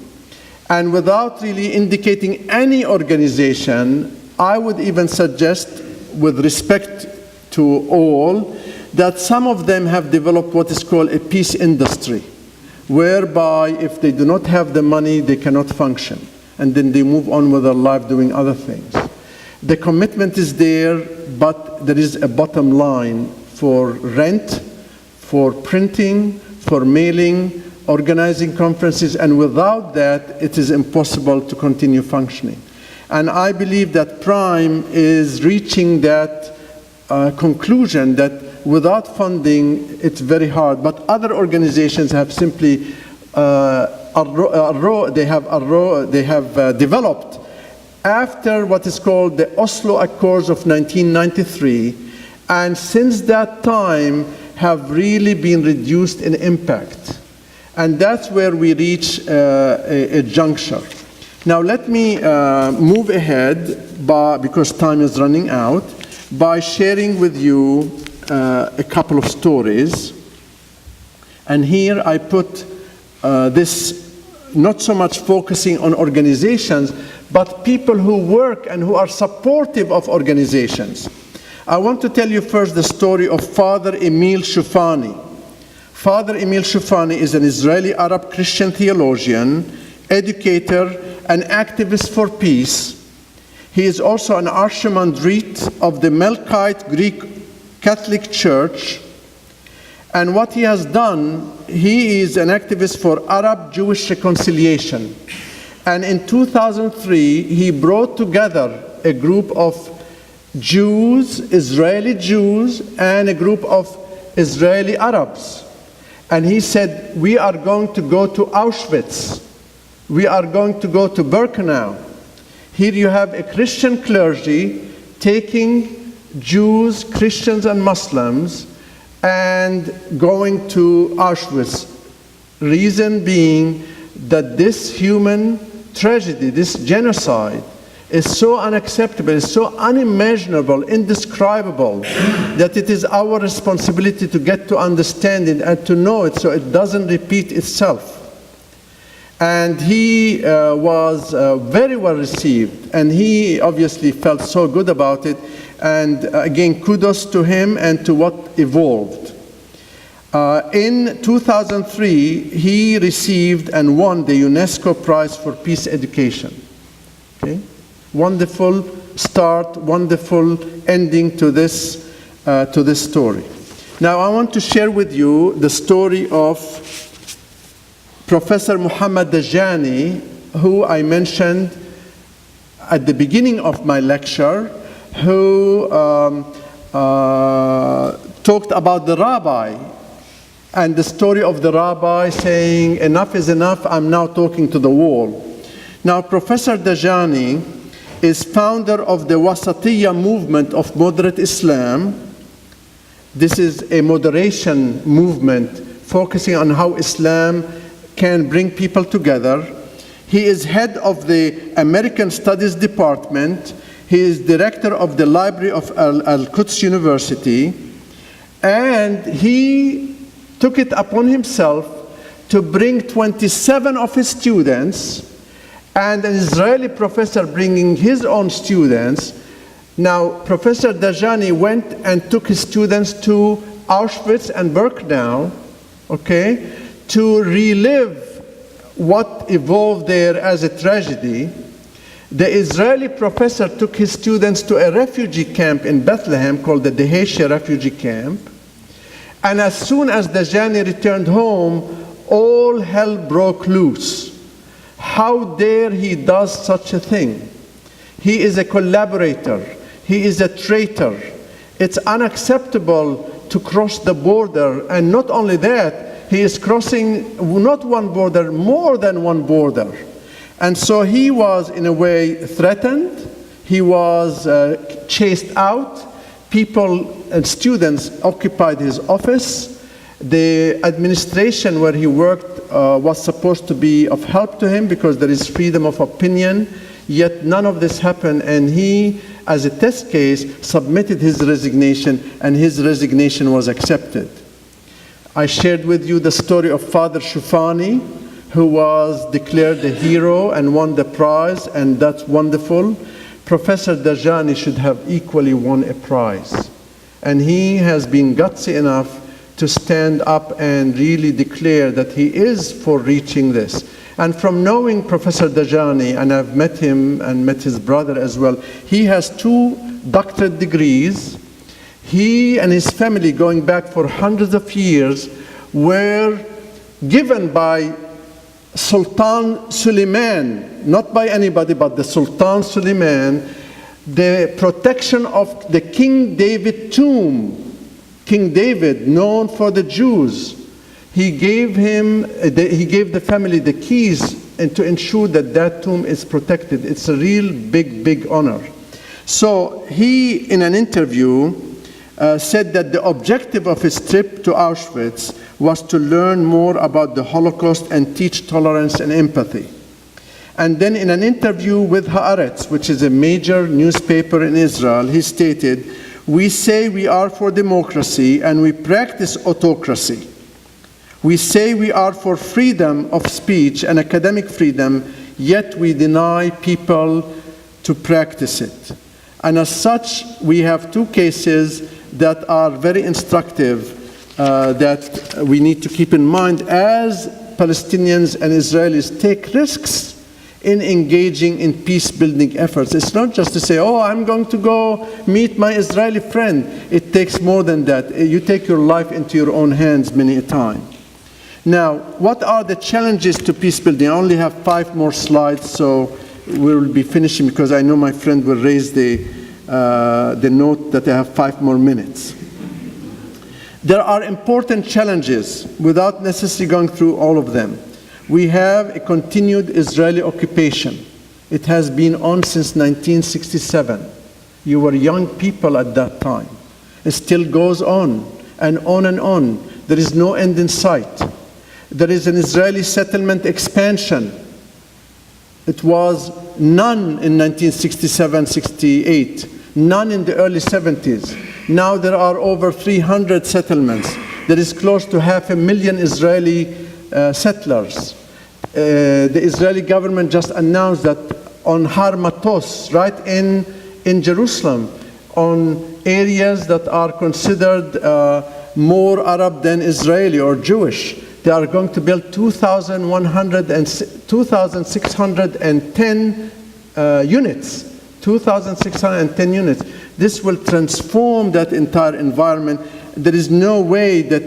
And without really indicating any organization, I would even suggest, with respect to all, that some of them have developed what is called a peace industry, whereby if they do not have the money, they cannot function. And then they move on with their life doing other things. The commitment is there, but there is a bottom line for rent, for printing, for mailing, organizing conferences, and without that, it is impossible to continue functioning. And I believe that Prime is reaching that conclusion that without funding, it's very hard. But other organizations have simply they have developed after what is called the Oslo Accords of 1993, and since that time have really been reduced in impact. And that's where we reach a juncture. Now let me move ahead, because time is running out, by sharing with you a couple of stories. And here I put this not so much focusing on organizations, but people who work and who are supportive of organizations. I want to tell you first the story of Father Emil Shufani. Father Emil Shufani is an Israeli Arab Christian theologian, educator, and activist for peace. He is also an archimandrite of the Melkite Greek Catholic Church. And what he has done, he is an activist for Arab-Jewish reconciliation. And in 2003, he brought together a group of Jews, Israeli Jews, and a group of Israeli Arabs. And he said, we are going to go to Auschwitz. We are going to go to Birkenau. Here you have a Christian clergy taking Jews, Christians, and Muslims and going to Auschwitz. Reason being that this human tragedy, this genocide, is so unacceptable, is so unimaginable, indescribable, that it is our responsibility to get to understand it and to know it so it doesn't repeat itself. And he was very well received, and he obviously felt so good about it. And again, kudos to him and to what evolved. In 2003, he received and won the UNESCO Prize for Peace Education. Okay? Wonderful start, wonderful ending to this story. Now I want to share with you the story of Professor Muhammad Dajani, who I mentioned at the beginning of my lecture, who talked about the rabbi and the story of the rabbi saying, enough is enough, I'm now talking to the wall. Now, Professor Dajani is founder of the Wasatiyya movement of moderate Islam. This is a moderation movement focusing on how Islam can bring people together. He is head of the American Studies Department. He is director of the Library of Al-Quds University. And he took it upon himself to bring 27 of his students and an Israeli professor bringing his own students. Now, Professor Dajani went and took his students to Auschwitz and Birkenau, okay, to relive what evolved there as a tragedy. The Israeli professor took his students to a refugee camp in Bethlehem called the Deheshe refugee camp. And as soon as Dajani returned home, all hell broke loose. How dare he does such a thing? He is a collaborator. He is a traitor. It's unacceptable to cross the border. And not only that, he is crossing not one border, more than one border. And so he was, in a way, threatened. He was chased out. People and students occupied his office. The administration where he worked was supposed to be of help to him because there is freedom of opinion, yet none of this happened, and he, as a test case, submitted his resignation, and his resignation was accepted. I shared with you the story of Father Shufani, who was declared a hero and won the prize, and that's wonderful. Professor Dajani should have equally won a prize. And he has been gutsy enough to stand up and really declare that he is for reaching this. And from knowing Professor Dajani, and I've met him and met his brother as well, he has 2 doctorate degrees. He and his family, going back for hundreds of years, were given by Sultan Suleiman, not by anybody, but the Sultan Suleiman, the protection of the King David tomb. King David, known for the Jews, he gave the family the keys and to ensure that that tomb is protected. It's a real big honor. So he, in an interview, said that the objective of his trip to Auschwitz was to learn more about the Holocaust and teach tolerance and empathy. And then in an interview with Haaretz, which is a major newspaper in Israel, he stated, "We say we are for democracy and we practice autocracy. We say we are for freedom of speech and academic freedom, yet we deny people to practice it." And as such, we have 2 cases that are very instructive that we need to keep in mind as Palestinians and Israelis take risks in engaging in peace-building efforts. It's not just to say, oh, I'm going to go meet my Israeli friend. It takes more than that. You take your life into your own hands many a time. Now, what are the challenges to peace-building? I only have 5 more slides, so we'll be finishing because I know my friend will raise the note that I have 5 more minutes. There are important challenges without necessarily going through all of them. We have a continued Israeli occupation. It has been on since 1967. You were young people at that time. It still goes on and on and on. There is no end in sight. There is an Israeli settlement expansion. It was none in 1967-68, none in the early 70s. Now there are over 300 settlements. There is close to 500,000 Israeli settlers. The Israeli government just announced that on Har Matos, right in Jerusalem, on areas that are considered more Arab than Israeli or Jewish, they are going to build 2,610 units. 2,610 units. This will transform that entire environment. There is no way that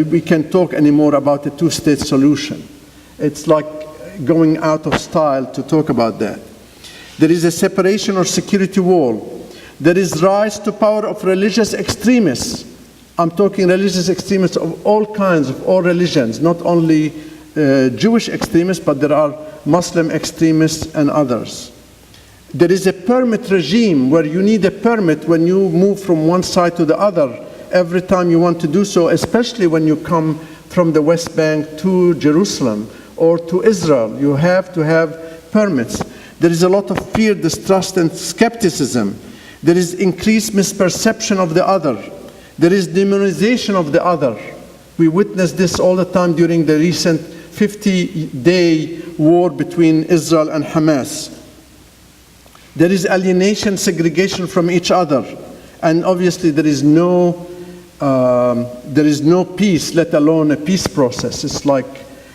we can talk anymore about a 2-state solution. It's like going out of style to talk about that. There is a separation or security wall. There is rise to power of religious extremists. I'm talking religious extremists of all kinds, of all religions, not only Jewish extremists, but there are Muslim extremists and others. There is a permit regime where you need a permit when you move from one side to the other every time you want to do so, especially when you come from the West Bank to Jerusalem or to Israel. You have to have permits. There is a lot of fear, distrust, and skepticism. There is increased misperception of the other. There is demonization of the other. We witnessed this all the time during the recent 50-day war between Israel and Hamas. There is alienation, segregation from each other, and obviously there is no peace, let alone a peace process. It's like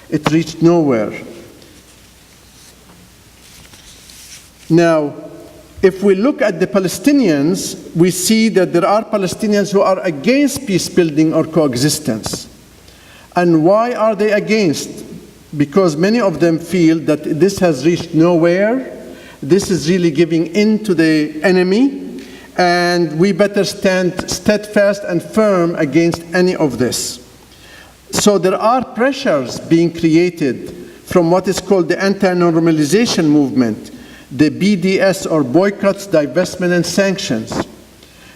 it reached nowhere. Now, if we look at the Palestinians, we see that there are Palestinians who are against peace building or coexistence. And why are they against? Because many of them feel that this has reached nowhere. This is really giving in to the enemy, and we better stand steadfast and firm against any of this. So there are pressures being created from what is called the anti-normalization movement, the BDS, or boycotts, divestment, and sanctions.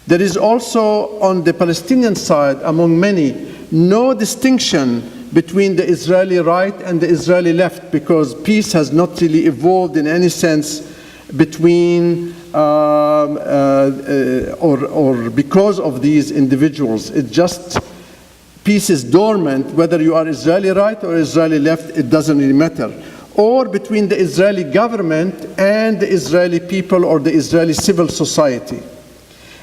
There is also, on the Palestinian side, among many, no distinction between the Israeli right and the Israeli left, because peace has not really evolved in any sense between or because of these individuals. It just, peace is dormant, whether you are Israeli right or Israeli left, it doesn't really matter. Or between the Israeli government and the Israeli people or the Israeli civil society.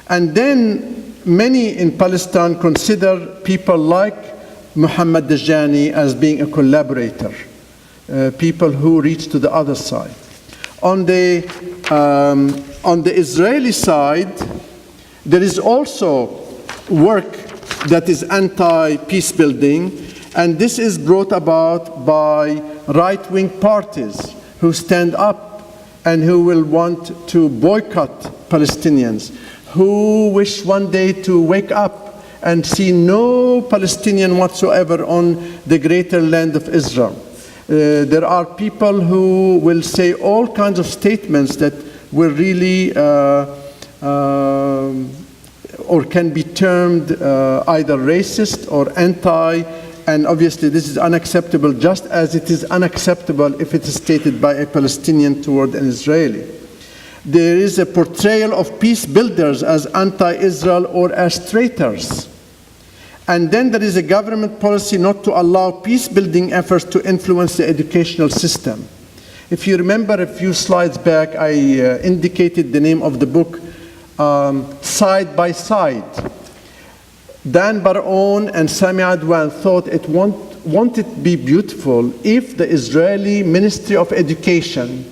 And then many in Palestine consider people like Mohammed Dajani as being a collaborator, people who reach to the other side. On the Israeli side, there is also work that is anti-peace building, and this is brought about by right-wing parties who stand up and who will want to boycott Palestinians, who wish one day to wake up and see no Palestinian whatsoever on the greater land of Israel. There are people who will say all kinds of statements that will really or can be termed either racist or anti, and obviously this is unacceptable, just as it is unacceptable if it is stated by a Palestinian toward an Israeli. There is a portrayal of peace builders as anti-Israel or as traitors. And then there is a government policy not to allow peace-building efforts to influence the educational system. If you remember a few slides back, I indicated the name of the book, Side by Side. Dan Bar-On and Sami Adwan thought it wanted to be beautiful if the Israeli Ministry of Education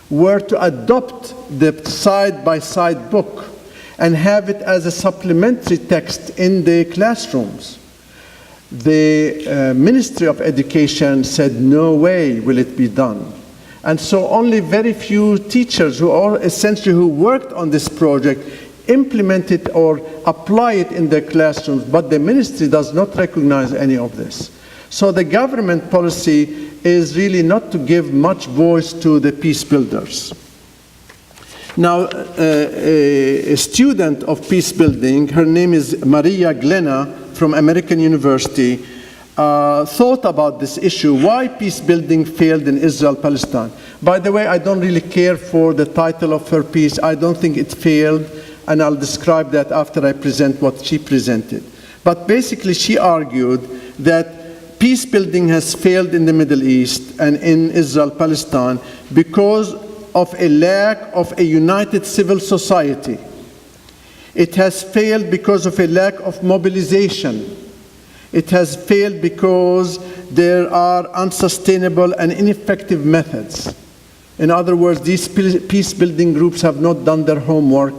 were to adopt the side-by-side book and have it as a supplementary text in the classrooms. The Ministry of Education said, no way will it be done. And so only very few teachers who are essentially who worked on this project implement it or apply it in their classrooms, but the ministry does not recognize any of this. So the government policy is really not to give much voice to the peace builders. Now, a student of peace building, her name is Maria Glenna from American University, thought about this issue, why peace building failed in Israel-Palestine. By the way, I don't really care for the title of her piece. I don't think it failed, and I'll describe that after I present what she presented. But basically, she argued that peace building has failed in the Middle East and in Israel-Palestine because of a lack of a united civil society. It has failed because of a lack of mobilization. It has failed because there are unsustainable and ineffective methods. In other words, these peace-building groups have not done their homework,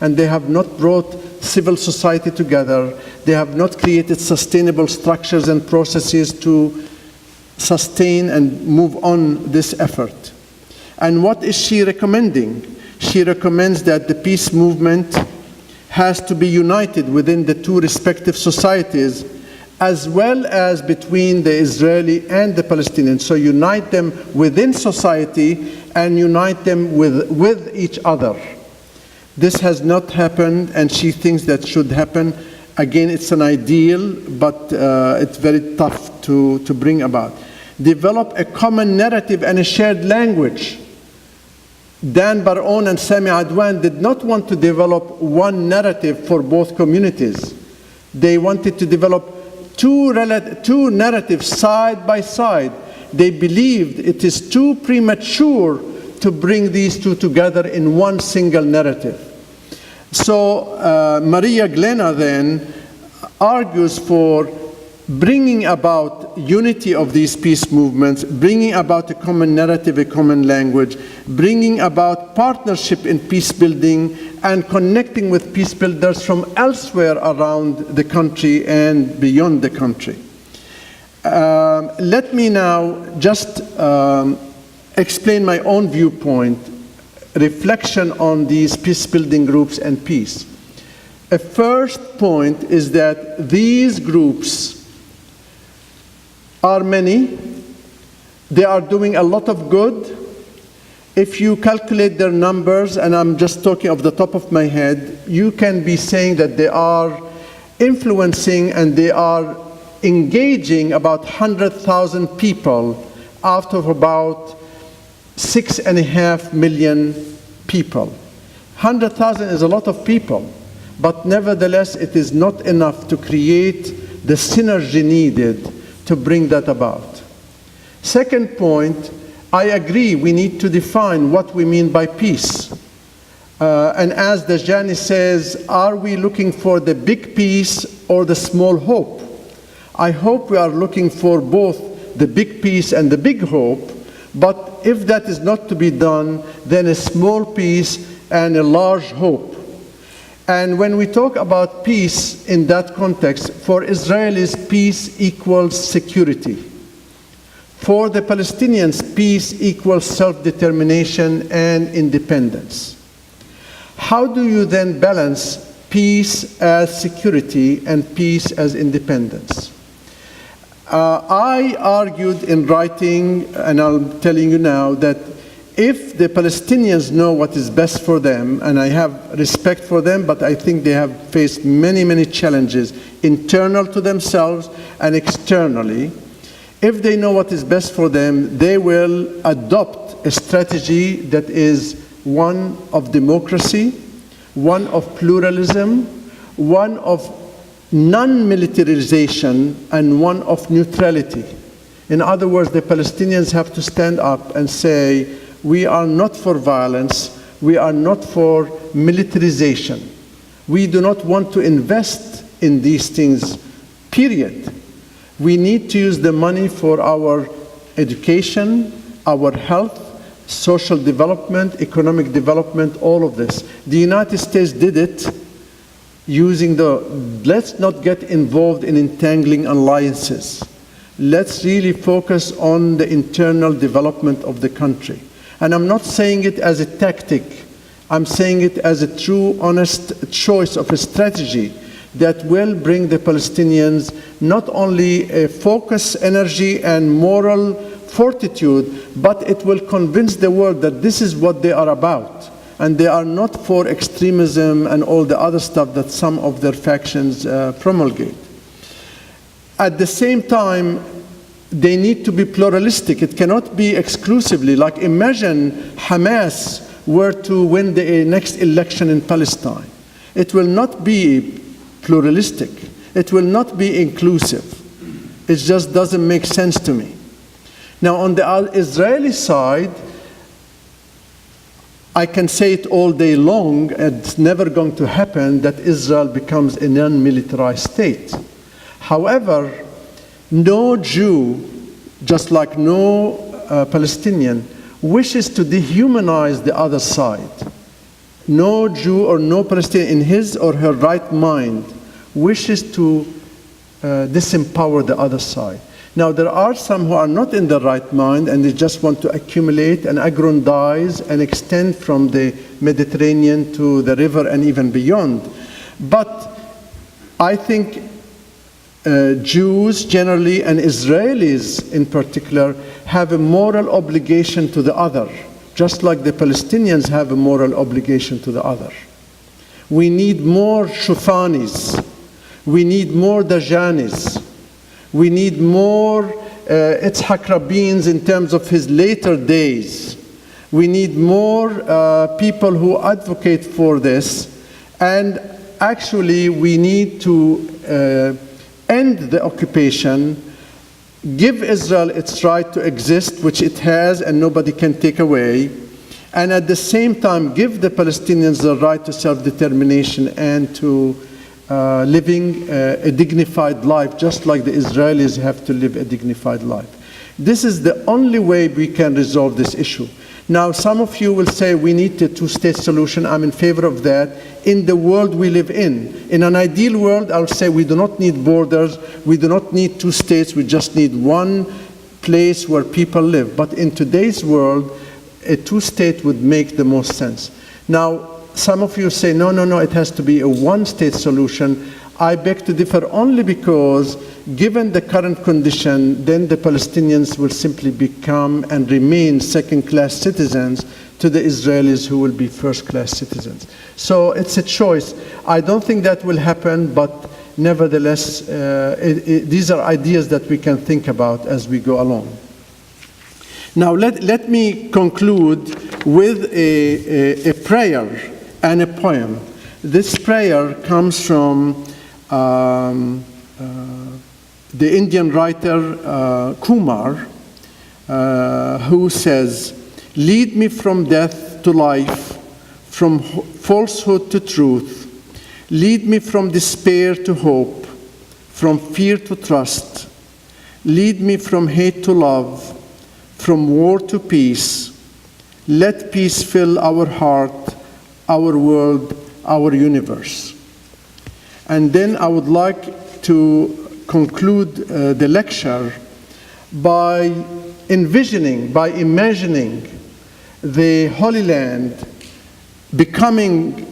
and they have not brought civil society together. They have not created sustainable structures and processes to sustain and move on this effort. And what is she recommending? She recommends that the peace movement has to be united within the two respective societies, as well as between the Israeli and the Palestinians. So unite them within society and unite them with each other. This has not happened, and she thinks that should happen. Again, it's an ideal, but it's very tough to bring about. Develop a common narrative and a shared language. Dan Bar-On and Sami Adwan did not want to develop one narrative for both communities. They wanted to develop two narratives side by side. They believed it is too premature to bring these two together in one single narrative. So Maria Glenna then argues for bringing about unity of these peace movements, bringing about a common narrative, a common language, bringing about partnership in peace building, and connecting with peace builders from elsewhere around the country and beyond the country. Let me now just explain my own viewpoint, reflection on these peace-building groups and peace. A first point is that these groups are many. They are doing a lot of good. If you calculate their numbers, and I'm just talking off the top of my head, you can be saying that they are influencing and they are engaging about 100,000 people out of about 6.5 million people. 100,000 is a lot of people, but nevertheless it is not enough to create the synergy needed to bring that about. Second point, I agree we need to define what we mean by peace. And as Dajani says, are we looking for the big peace or the small hope? I hope we are looking for both the big peace and the big hope, but if that is not to be done, then a small peace and a large hope. And when we talk about peace in that context, for Israelis, peace equals security. For the Palestinians, peace equals self-determination and independence. How do you then balance peace as security and peace as independence? I argued in writing, and I'm telling you now, that if the Palestinians know what is best for them, and I have respect for them, but I think they have faced many, many challenges, internal to themselves and externally. If they know what is best for them, they will adopt a strategy that is one of democracy, one of pluralism, one of non-militarization, and one of neutrality. In other words, the Palestinians have to stand up and say, we are not for violence, we are not for militarization. We do not want to invest in these things, period. We need to use the money for our education, our health, social development, economic development, all of this. The United States did it using let's not get involved in entangling alliances. Let's really focus on the internal development of the country. And I'm not saying it as a tactic. I'm saying it as a true, honest choice of a strategy that will bring the Palestinians not only a focus, energy, and moral fortitude, but it will convince the world that this is what they are about. And they are not for extremism and all the other stuff that some of their factions promulgate. At the same time, they need to be pluralistic. It cannot be exclusively. Like, imagine Hamas were to win the next election in Palestine. It will not be pluralistic. It will not be inclusive. It just doesn't make sense to me. Now, on the Israeli side, I can say it all day long, it's never going to happen that Israel becomes a non-militarized state. However, no Jew, just like no Palestinian, wishes to dehumanize the other side. No Jew or no Palestinian in his or her right mind wishes to disempower the other side. Now, there are some who are not in the right mind and they just want to accumulate and aggrandize and extend from the Mediterranean to the river and even beyond. But I think Jews generally and Israelis in particular have a moral obligation to the other, just like the Palestinians have a moral obligation to the other. We need more Shufanis. We need more Dajanis. We need more Itzhak Rabins in terms of his later days. We need more people who advocate for this. And actually, we need to end the occupation, give Israel its right to exist, which it has and nobody can take away, and at the same time give the Palestinians the right to self-determination and to living a dignified life, just like the Israelis have to live a dignified life. This is the only way we can resolve this issue. Now, some of you will say we need a two-state solution. I'm in favor of that. In the world we live in an ideal world, I'll say we do not need borders. We do not need two states. We just need one place where people live. But in today's world, a two-state would make the most sense. Now, some of you say, no, it has to be a one-state solution. I beg to differ only because, given the current condition, then the Palestinians will simply become and remain second-class citizens to the Israelis who will be first-class citizens. So it's a choice. I don't think that will happen, but nevertheless, these are ideas that we can think about as we go along. Now, let me conclude with a prayer and a poem. This prayer comes from the Indian writer Kumar, who says, "Lead me from death to life, from falsehood to truth. Lead me from despair to hope, from fear to trust. Lead me from hate to love, from war to peace. Let peace fill our heart, our world, our universe." And then I would like to conclude the lecture by imagining the Holy Land becoming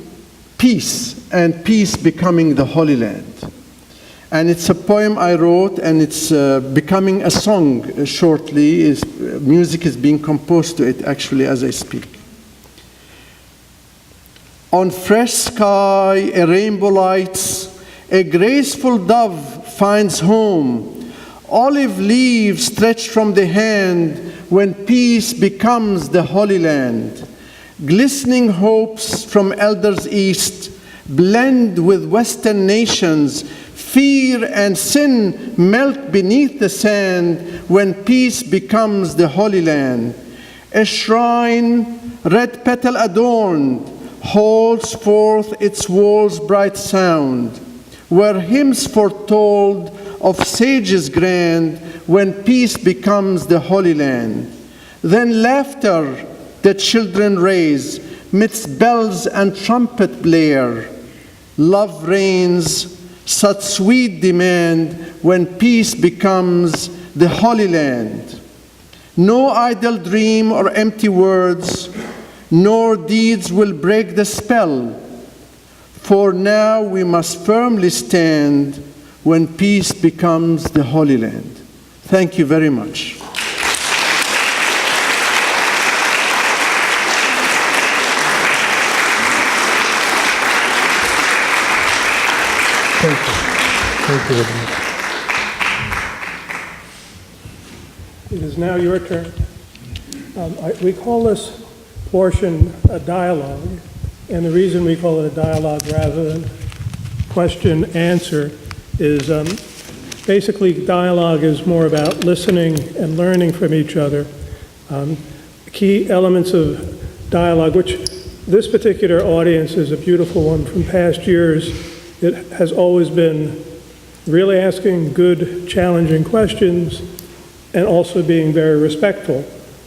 peace, and peace becoming the Holy Land. And it's a poem I wrote, and it's becoming a song shortly. Music is being composed to it, actually, as I speak. On fresh sky, a rainbow lights, a graceful dove finds home. Olive leaves stretch from the hand when peace becomes the Holy Land. Glistening hopes from elders east blend with Western nations. Fear and sin melt beneath the sand when peace becomes the Holy Land. A shrine, red petal adorned, holds forth its walls' bright sound, where hymns foretold of sages grand when peace becomes the Holy Land. Then laughter the children raise midst bells and trumpet blare. Love reigns, such sweet demand when peace becomes the Holy Land. No idle dream or empty words, nor deeds will break the spell. For now we must firmly stand when peace becomes the Holy Land. Thank you very much. Thank you. Thank you very much. It is now your turn. We call this portion a dialogue, and the reason we call it a dialogue rather than question-answer is basically dialogue is more about listening and learning from each other. Key elements of dialogue, which this particular audience is a beautiful one from past years. It has always been really asking good, challenging questions and also being very respectful.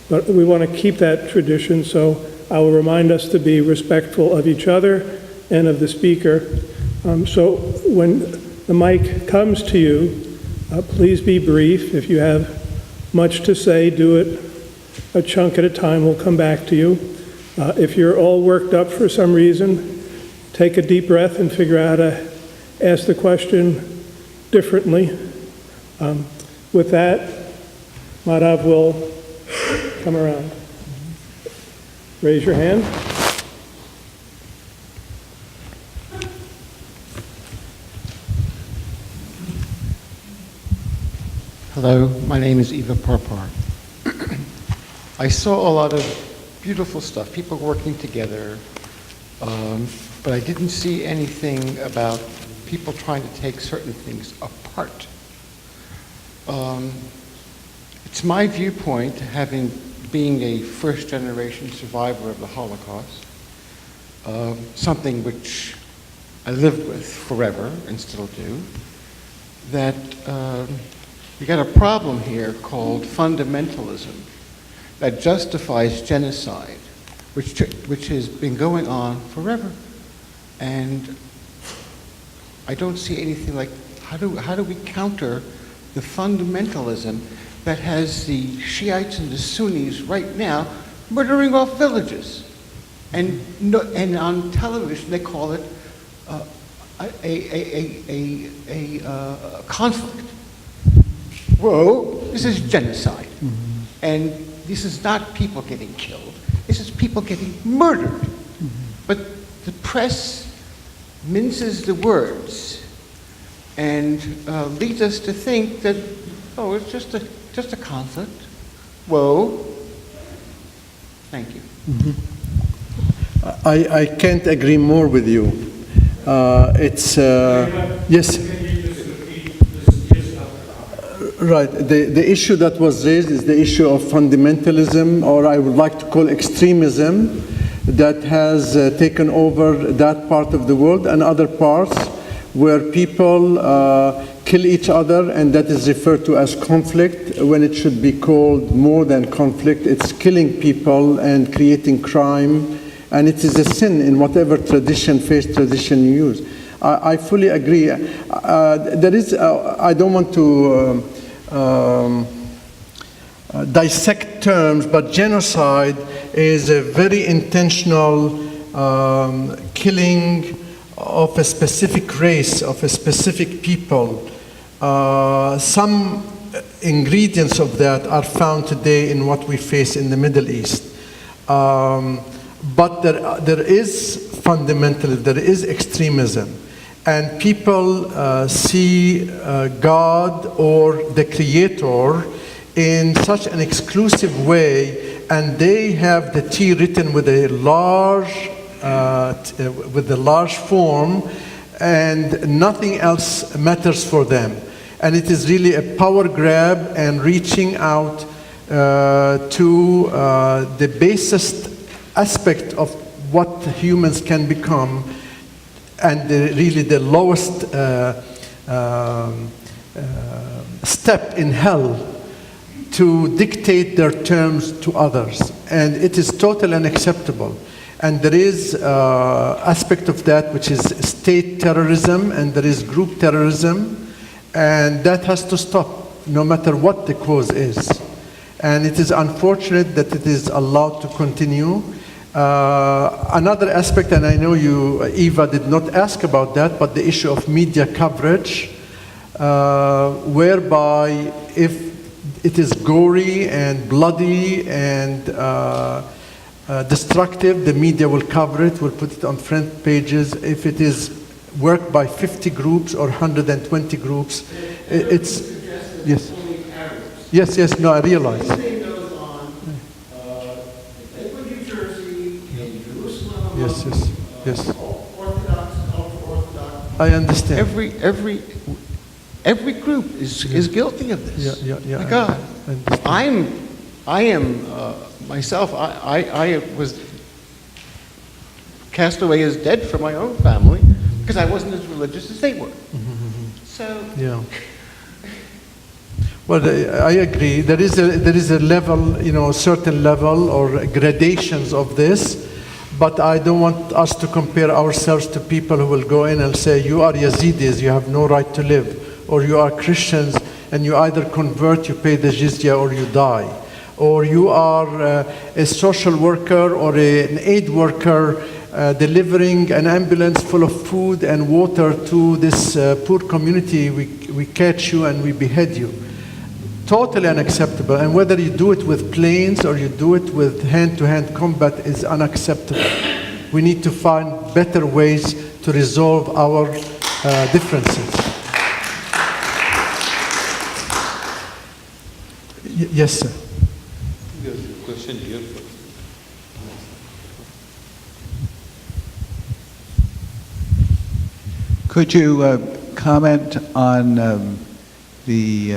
But we want to keep that tradition, so I will remind us to be respectful of each other and of the speaker. So when the mic comes to you, please be brief. If you have much to say, do it a chunk at a time. We'll come back to you. If you're all worked up for some reason, take a deep breath and figure out how to ask the question differently. With that, Madhav will come around. Raise your hand. Hello, my name is Eva Parpar. I saw a lot of beautiful stuff, people working together, but I didn't see anything about people trying to take certain things apart. It's my viewpoint, being a first-generation survivor of the Holocaust, something which I lived with forever and still do, that we got a problem here called fundamentalism that justifies genocide, which has been going on forever. And I don't see anything like, how do we counter the fundamentalism that has the Shiites and the Sunnis right now murdering off villages? And on television they call it conflict. Whoa, this is genocide. And this is not people getting killed. This is people getting murdered. But the press minces the words and leads us to think that, oh, it's just a conflict. Whoa. Thank you. I can't agree more with you. Yes. Right. The issue that was raised is the issue of fundamentalism, or I would like to call extremism, that has taken over that part of the world and other parts where people kill each other, and that is referred to as conflict when it should be called more than conflict. It's killing people and creating crime, and it is a sin in whatever tradition, faith tradition you use. I fully agree. There is, I don't want to dissect terms, but genocide is a very intentional killing of a specific race, of a specific people. Some ingredients of that are found today in what we face in the Middle East. But there is fundamentalism, there is extremism. And people see God or the Creator in such an exclusive way, and they have the T written with a large form, and nothing else matters for them. And it is really a power grab and reaching out to the basest aspect of what humans can become, and really the lowest step in hell, to dictate their terms to others. And it is totally unacceptable. And there is aspect of that which is state terrorism, and there is group terrorism, and that has to stop no matter what the cause is. And it is unfortunate that it is allowed to continue. Another aspect, and I know you, Eva, did not ask about that, but the issue of media coverage, whereby if it is gory and bloody and destructive, the media will cover it, will put it on front pages. If it is work by 50 groups or 120 groups, it's, yes. Yes, no, I realize. Yes. Orthodox, ultra-Orthodox. I understand. Every group is guilty of this. Yeah. My God, I am myself. I was cast away as dead from my own family because I wasn't as religious as they were. So yeah. Well, I agree. There is a level, certain level or gradations of this. But I don't want us to compare ourselves to people who will go in and say, you are Yazidis, you have no right to live. Or you are Christians, and you either convert, you pay the jizya, or you die. Or you are a social worker or an aid worker delivering an ambulance full of food and water to this poor community. We catch you and we behead you. Totally unacceptable. And whether you do it with planes or you do it with hand-to-hand combat is unacceptable. We need to find better ways to resolve our differences. Yes, sir. There's a question here first. Could you comment on the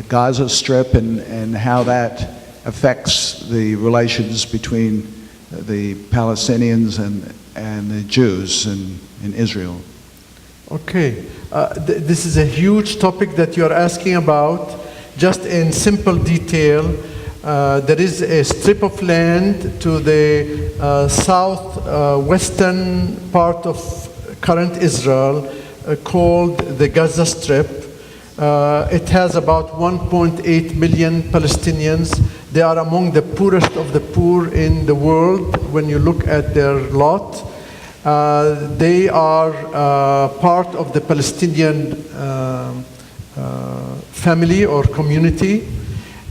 Gaza Strip and how that affects the relations between the Palestinians and the Jews in Israel? Okay. This is a huge topic that you're asking about. Just in simple detail, there is a strip of land to the southwestern part of current Israel called the Gaza Strip. It has about 1.8 million Palestinians. They are among the poorest of the poor in the world when you look at their lot. They are part of the Palestinian family or community,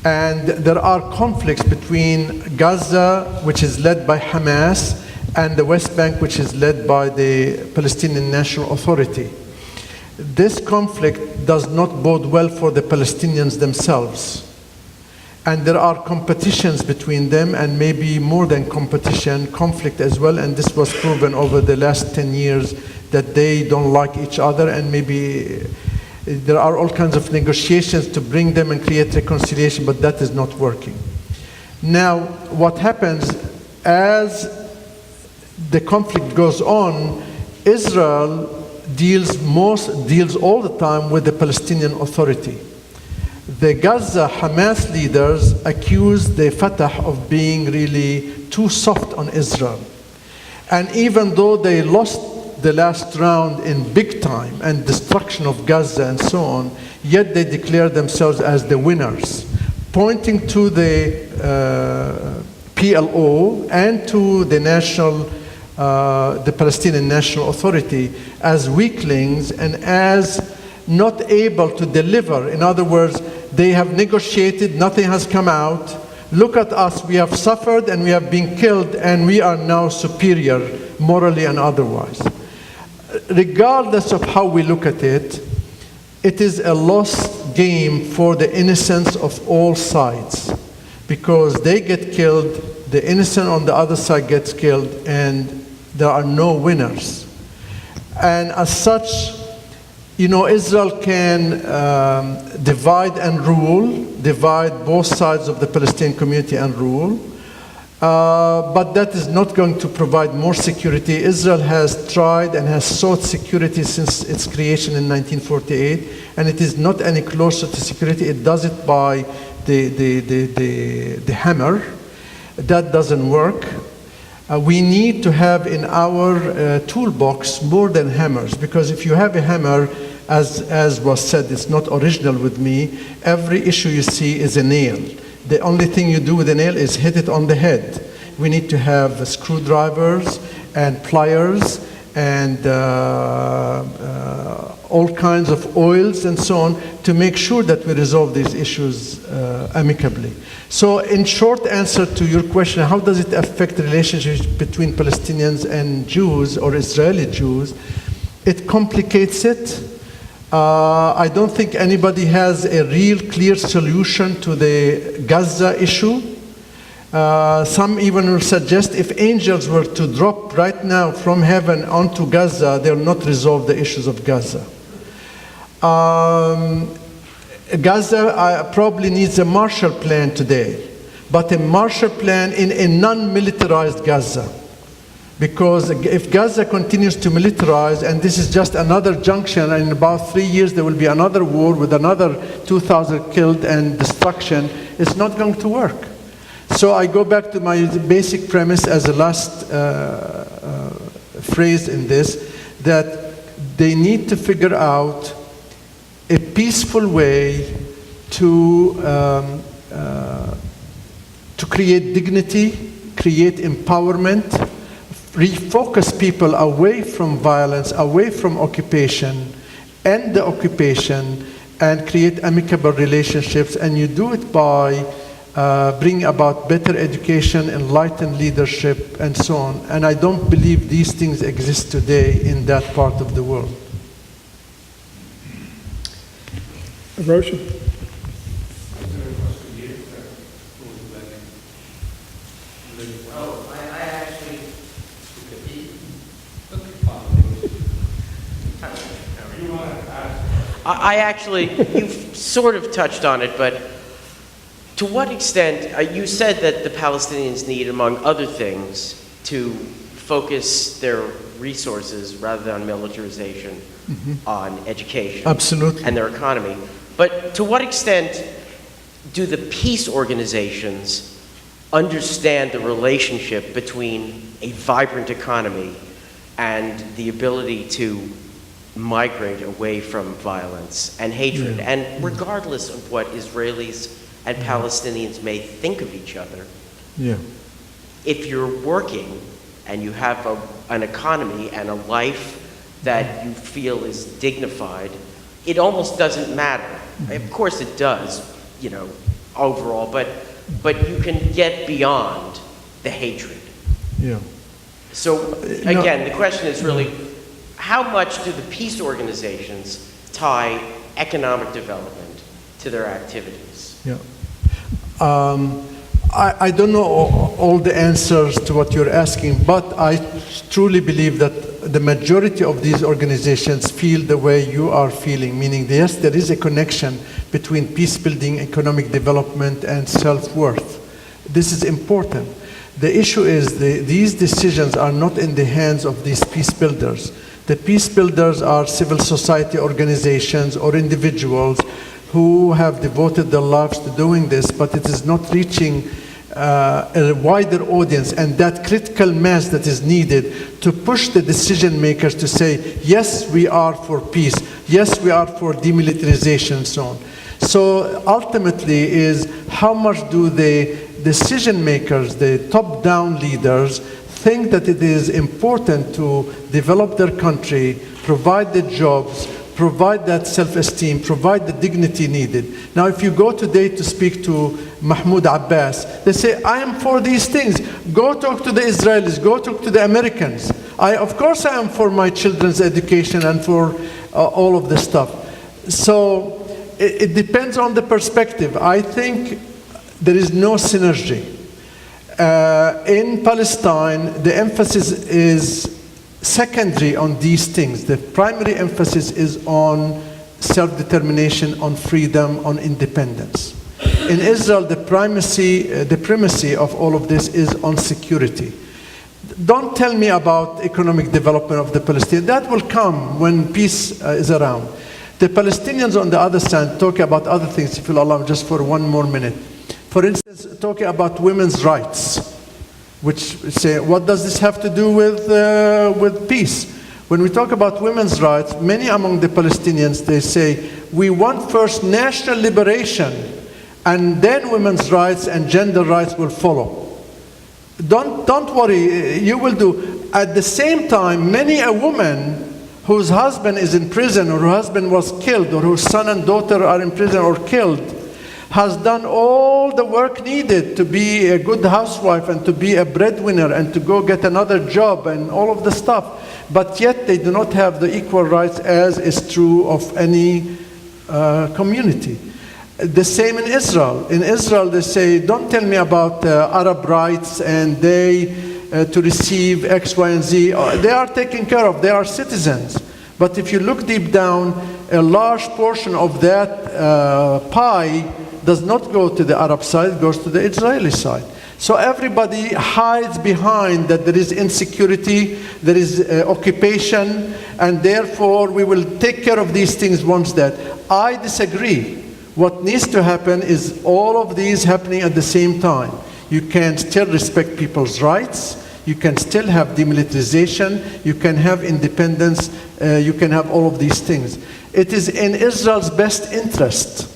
and there are conflicts between Gaza, which is led by Hamas, and the West Bank, which is led by the Palestinian National Authority. This conflict does not bode well for the Palestinians themselves. And there are competitions between them, and maybe more than competition, conflict as well, and this was proven over the last 10 years that they don't like each other, and maybe there are all kinds of negotiations to bring them and create reconciliation, but that is not working. Now, what happens as the conflict goes on, Israel deals all the time with the Palestinian Authority. The Gaza Hamas leaders accuse the Fatah of being really too soft on Israel. And even though they lost the last round in big time and destruction of Gaza and so on, yet they declare themselves as the winners, pointing to the PLO and to the the Palestinian National Authority as weaklings and as not able to deliver. In other words, they have negotiated, nothing has come out. Look at us, we have suffered and we have been killed, and we are now superior morally and otherwise. Regardless of how we look at it, it is a lost game for the innocents of all sides, because they get killed, the innocent on the other side gets killed, and there are no winners. And as such, you know, Israel can divide and rule, divide both sides of the Palestinian community and rule, but that is not going to provide more security. Israel has tried and has sought security since its creation in 1948, and it is not any closer to security. It does it by the hammer. That doesn't work. We need to have in our toolbox more than hammers, because if you have a hammer, as was said, it's not original with me, every issue you see is a nail. The only thing you do with a nail is hit it on the head. We need to have screwdrivers and pliers and all kinds of oils and so on to make sure that we resolve these issues amicably. So in short answer to your question, how does it affect the relationships between Palestinians and Jews or Israeli Jews? It complicates it. I don't think anybody has a real clear solution to the Gaza issue. Some even will suggest if angels were to drop right now from heaven onto Gaza, they'll not resolve the issues of Gaza. Gaza probably needs a Marshall Plan today, but a Marshall Plan in a non-militarized Gaza. Because if Gaza continues to militarize, and this is just another junction, and in about 3 years there will be another war with another 2,000 killed and destruction, it's not going to work. So I go back to my basic premise as a last phrase in this, that they need to figure out a peaceful way to create dignity, create empowerment, refocus people away from violence, away from occupation, end the occupation, and create amicable relationships. And you do it by bringing about better education, enlightened leadership, and so on. And I don't believe these things exist today in that part of the world. Roshan. I actually, you've sort of touched on it, but to what extent, you said that the Palestinians need, among other things, to focus their resources rather than militarization on education. Absolutely. And their economy. But to what extent do the peace organizations understand the relationship between a vibrant economy and the ability to migrate away from violence and hatred? Yeah. And regardless of what Israelis and Palestinians may think of each other, Yeah. if you're working and you have an economy and a life that you feel is dignified, it almost doesn't matter. Of course it does, overall, but you can get beyond the hatred. Yeah. So again, the question is really, how much do the peace organizations tie economic development to their activities? Yeah. I don't know all the answers to what you're asking, but I truly believe that the majority of these organizations feel the way you are feeling, meaning yes, there is a connection between peace building, economic development, and self-worth. This is important. The issue is these decisions are not in the hands of these peace builders. The peace builders are civil society organizations or individuals who have devoted their lives to doing this, but it is not reaching a wider audience and that critical mass that is needed to push the decision makers to say, yes, we are for peace, yes, we are for demilitarization and so on. So ultimately is how much do the decision makers, the top-down leaders, think that it is important to develop their country, provide the jobs, provide that self-esteem, provide the dignity needed. Now, if you go today to speak to Mahmoud Abbas, they say, I am for these things. Go talk to the Israelis, go talk to the Americans. Of course I am for my children's education and for all of this stuff. So it depends on the perspective. I think there is no synergy. In Palestine, the emphasis is secondary on these things. The primary emphasis is on self-determination, on freedom, on independence. In Israel, the primacy of all of this is on security. Don't tell me about economic development of the Palestinians. That will come when peace is around. The Palestinians, on the other side, talk about other things, if you'll allow me just for one more minute. For instance, talking about women's rights, which say, what does this have to do with peace? When we talk about women's rights, many among the Palestinians, they say, we want first national liberation, and then women's rights and gender rights will follow. Don't worry, you will do. At the same time, many a woman whose husband is in prison, or her husband was killed, or whose son and daughter are in prison or killed, has done all the work needed to be a good housewife and to be a breadwinner and to go get another job and all of the stuff. But yet they do not have the equal rights as is true of any community. The same in Israel. In Israel they say, don't tell me about Arab rights and they to receive X, Y, and Z. They are taken care of. They are citizens. But if you look deep down, a large portion of that pie does not go to the Arab side, it goes to the Israeli side. So everybody hides behind that there is insecurity, there is occupation, and therefore we will take care of these things once that. I disagree. What needs to happen is all of these happening at the same time. You can still respect people's rights, you can still have demilitarization, you can have independence, you can have all of these things. It is in Israel's best interest.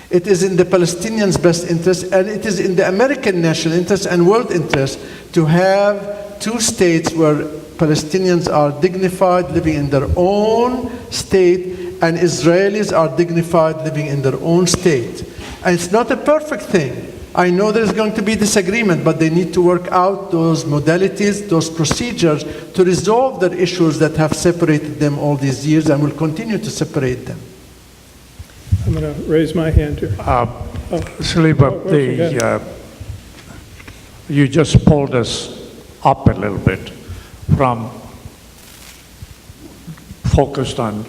It is in the Palestinians' best interest, and it is in the American national interest and world interest to have two states where Palestinians are dignified, living in their own state, and Israelis are dignified, living in their own state. And it's not a perfect thing. I know there's going to be disagreement, but they need to work out those modalities, those procedures to resolve the issues that have separated them all these years and will continue to separate them. I'm going to raise my hand here. Saliba, you just pulled us up a little bit from focused on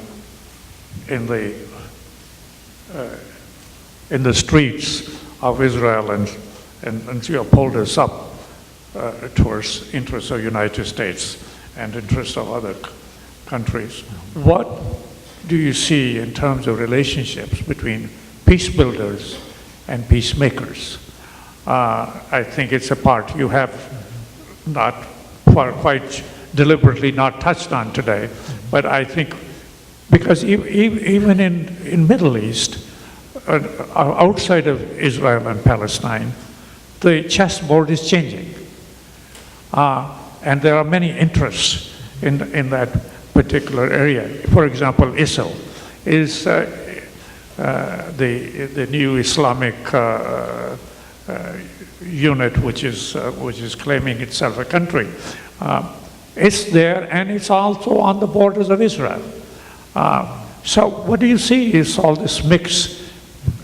in the streets of Israel, and you pulled us up towards interests of the United States and interests of other countries. What do you see in terms of relationships between peace builders and peacemakers? I think it's a part you have not quite deliberately not touched on today, but I think because even in Middle East, outside of Israel and Palestine, the chessboard is changing. and there are many interests in that particular area. For example, ISIL is the new Islamic unit, which is claiming itself a country. It's there, and it's also on the borders of Israel. So what do you see is all this mix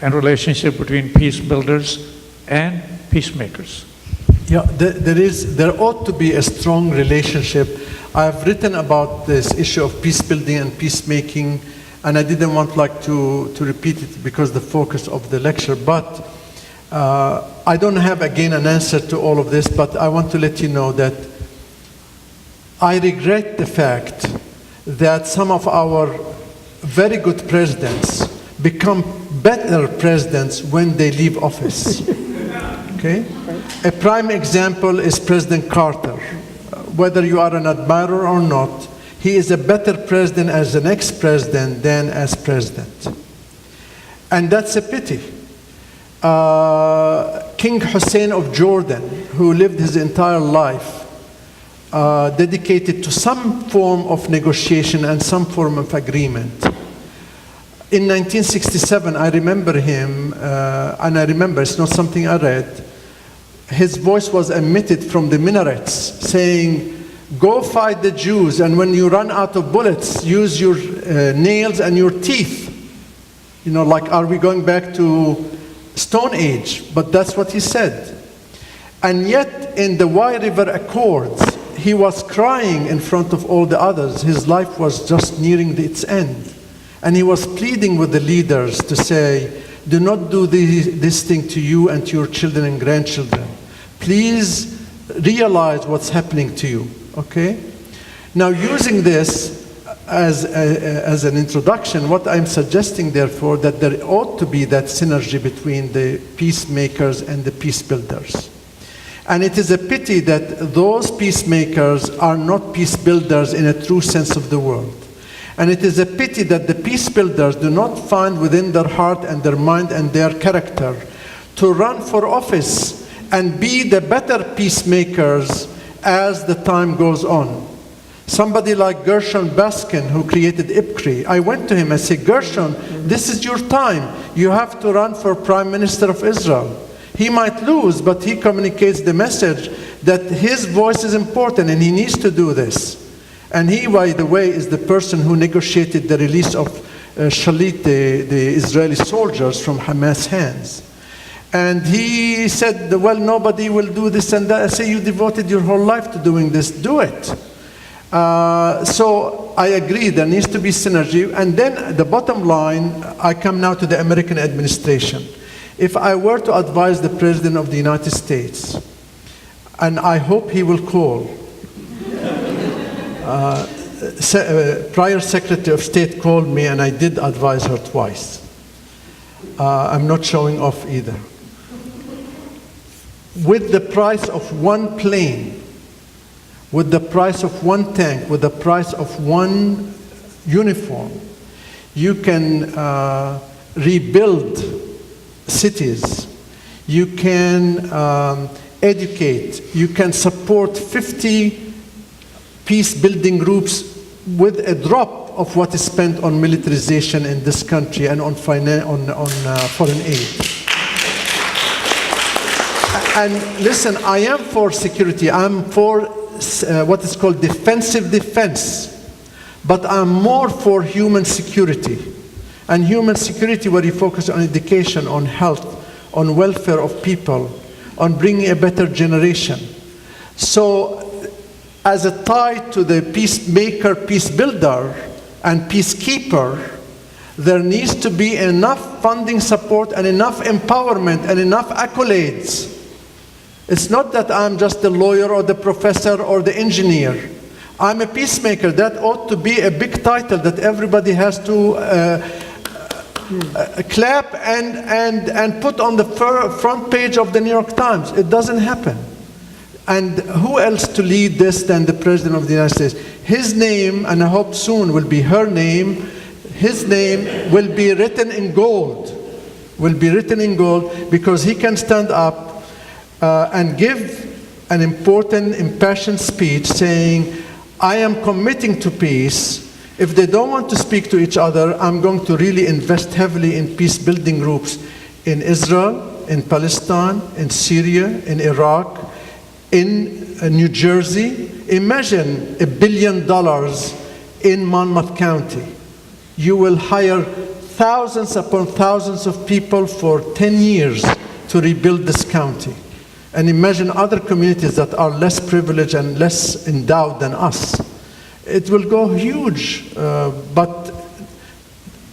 and relationship between peace builders and peacemakers? Yeah, there ought to be a strong relationship. I've written about this issue of peace building and peacemaking, and I didn't want to repeat it because the focus of the lecture, but I don't have again an answer to all of this, but I want to let you know that I regret the fact that some of our very good presidents become better presidents when they leave office. Okay? A prime example is President Carter. Whether you are an admirer or not, he is a better president as an ex-president than as president. And that's a pity. King Hussein of Jordan, who lived his entire life dedicated to some form of negotiation and some form of agreement. In 1967, I remember him, and I remember, it's not something I read, his voice was emitted from the minarets saying, go fight the Jews, and when you run out of bullets, use your nails and your teeth. You know, like, are we going back to Stone Age? But that's what he said. And yet, in the Wye River Accords, he was crying in front of all the others. His life was just nearing its end. And he was pleading with the leaders to say, do not do this thing to you and to your children and grandchildren. Please realize what's happening to you, okay? Now, using this as an introduction, what I'm suggesting, therefore, that there ought to be that synergy between the peacemakers and the peace builders. And it is a pity that those peacemakers are not peace builders in a true sense of the word. And it is a pity that the peace builders do not find within their heart and their mind and their character to run for office and be the better peacemakers as the time goes on. Somebody like Gershon Baskin, who created IPCRI, I went to him and said, Gershon, this is your time. You have to run for Prime Minister of Israel. He might lose, but he communicates the message that his voice is important and he needs to do this. And he, by the way, is the person who negotiated the release of Shalit, the Israeli soldiers, from Hamas' hands. And he said, well, nobody will do this and that. I say, you devoted your whole life to doing this. Do it. So I agree, there needs to be synergy. And then the bottom line, I come now to the American administration. If I were to advise the President of the United States, and I hope he will call, prior Secretary of State called me and I did advise her twice. I'm not showing off either. With the price of one plane, with the price of one tank, with the price of one uniform, you can rebuild cities, you can educate, you can support 50 peace-building groups with a drop of what is spent on militarization in this country and on foreign aid. And listen, I am for security. I'm for what is called defensive defense. But I'm more for human security. And human security where you focus on education, on health, on welfare of people, on bringing a better generation. So as a tie to the peacemaker, peace builder, and peacekeeper, there needs to be enough funding support and enough empowerment and enough accolades. It's not that I'm just the lawyer or the professor or the engineer. I'm a peacemaker. That ought to be a big title that everybody has to clap and put on the front page of the New York Times. It doesn't happen. And who else to lead this than the President of the United States? His name, and I hope soon will be her name, his name will be written in gold. Will be written in gold because he can stand up and give an important, impassioned speech saying, I am committing to peace. If they don't want to speak to each other, I'm going to really invest heavily in peace-building groups in Israel, in Palestine, in Syria, in Iraq, in New Jersey. Imagine $1 billion in Monmouth County. You will hire thousands upon thousands of people for 10 years to rebuild this county. And imagine other communities that are less privileged and less endowed than us. It will go huge, but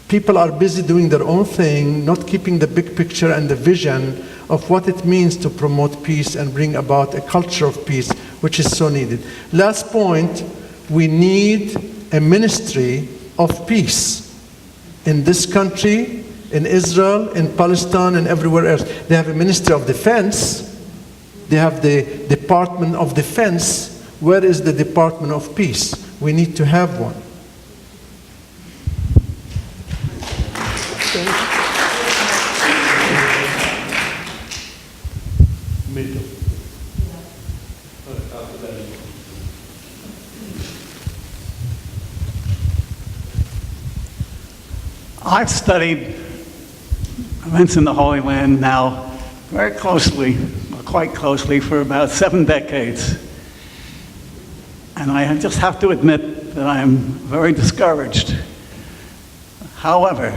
people are busy doing their own thing, not keeping the big picture and the vision of what it means to promote peace and bring about a culture of peace, which is so needed. Last point, we need a ministry of peace in this country, in Israel, in Palestine, and everywhere else. They have a Ministry of Defense. They have the Department of Defense. Where is the Department of Peace? We need to have one. I've studied events in the Holy Land now very closely, or quite closely, for about 7 decades. And I just have to admit that I am very discouraged. However,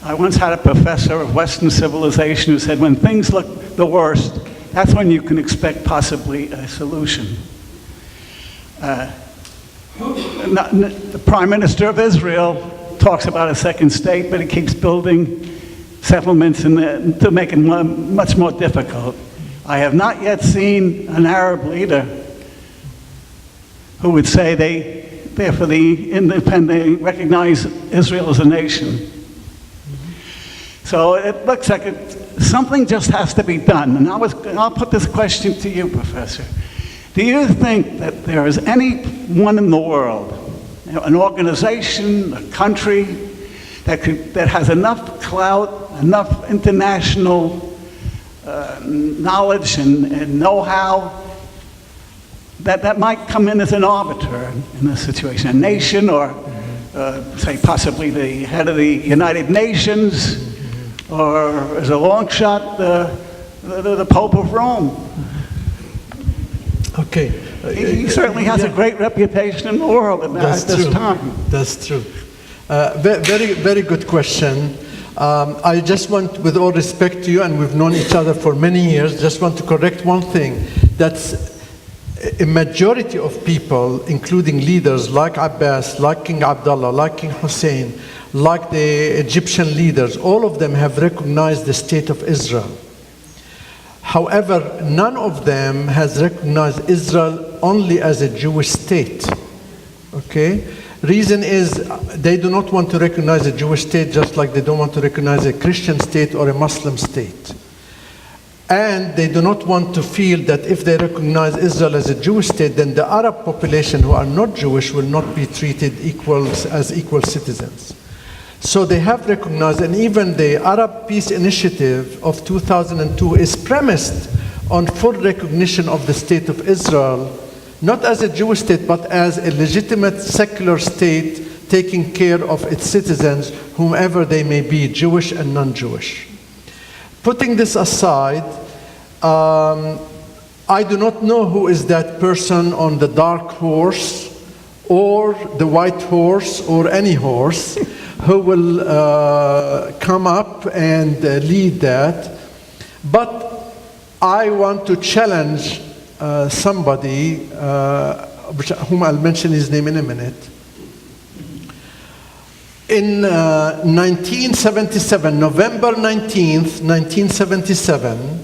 I once had a professor of Western civilization who said, when things look the worst, that's when you can expect possibly a solution. The Prime Minister of Israel talks about a second state, but he keeps building settlements to make it much more difficult. I have not yet seen an Arab leader who would say they're for the independent, recognize Israel as a nation. So it looks like something just has to be done. And I'll put this question to you, Professor. Do you think that there is anyone in the world, an organization, a country, that has enough clout, enough international knowledge and know-how that might come in as an arbiter in this situation? A nation, or say possibly the head of the United Nations, or as a long shot, the Pope of Rome? Okay. He certainly has a great reputation in the world at this time. That's true. Very, very good question. I just want, with all respect to you, and we've known each other for many years, just want to correct one thing. That's a majority of people, including leaders like Abbas, like King Abdullah, like King Hussein, like the Egyptian leaders, all of them have recognized the state of Israel. However, none of them has recognized Israel only as a Jewish state. Okay? Reason is they do not want to recognize a Jewish state just like they don't want to recognize a Christian state or a Muslim state. And they do not want to feel that if they recognize Israel as a Jewish state, then the Arab population who are not Jewish will not be treated as equal citizens. So they have recognized, and even the Arab Peace Initiative of 2002 is premised on full recognition of the state of Israel, not as a Jewish state, but as a legitimate secular state taking care of its citizens, whomever they may be, Jewish and non-Jewish. Putting this aside, I do not know who is that person on the dark horse or the white horse or any horse who will come up and lead that. But I want to challenge somebody, whom I'll mention his name in a minute. In 1977, November 19th, 1977,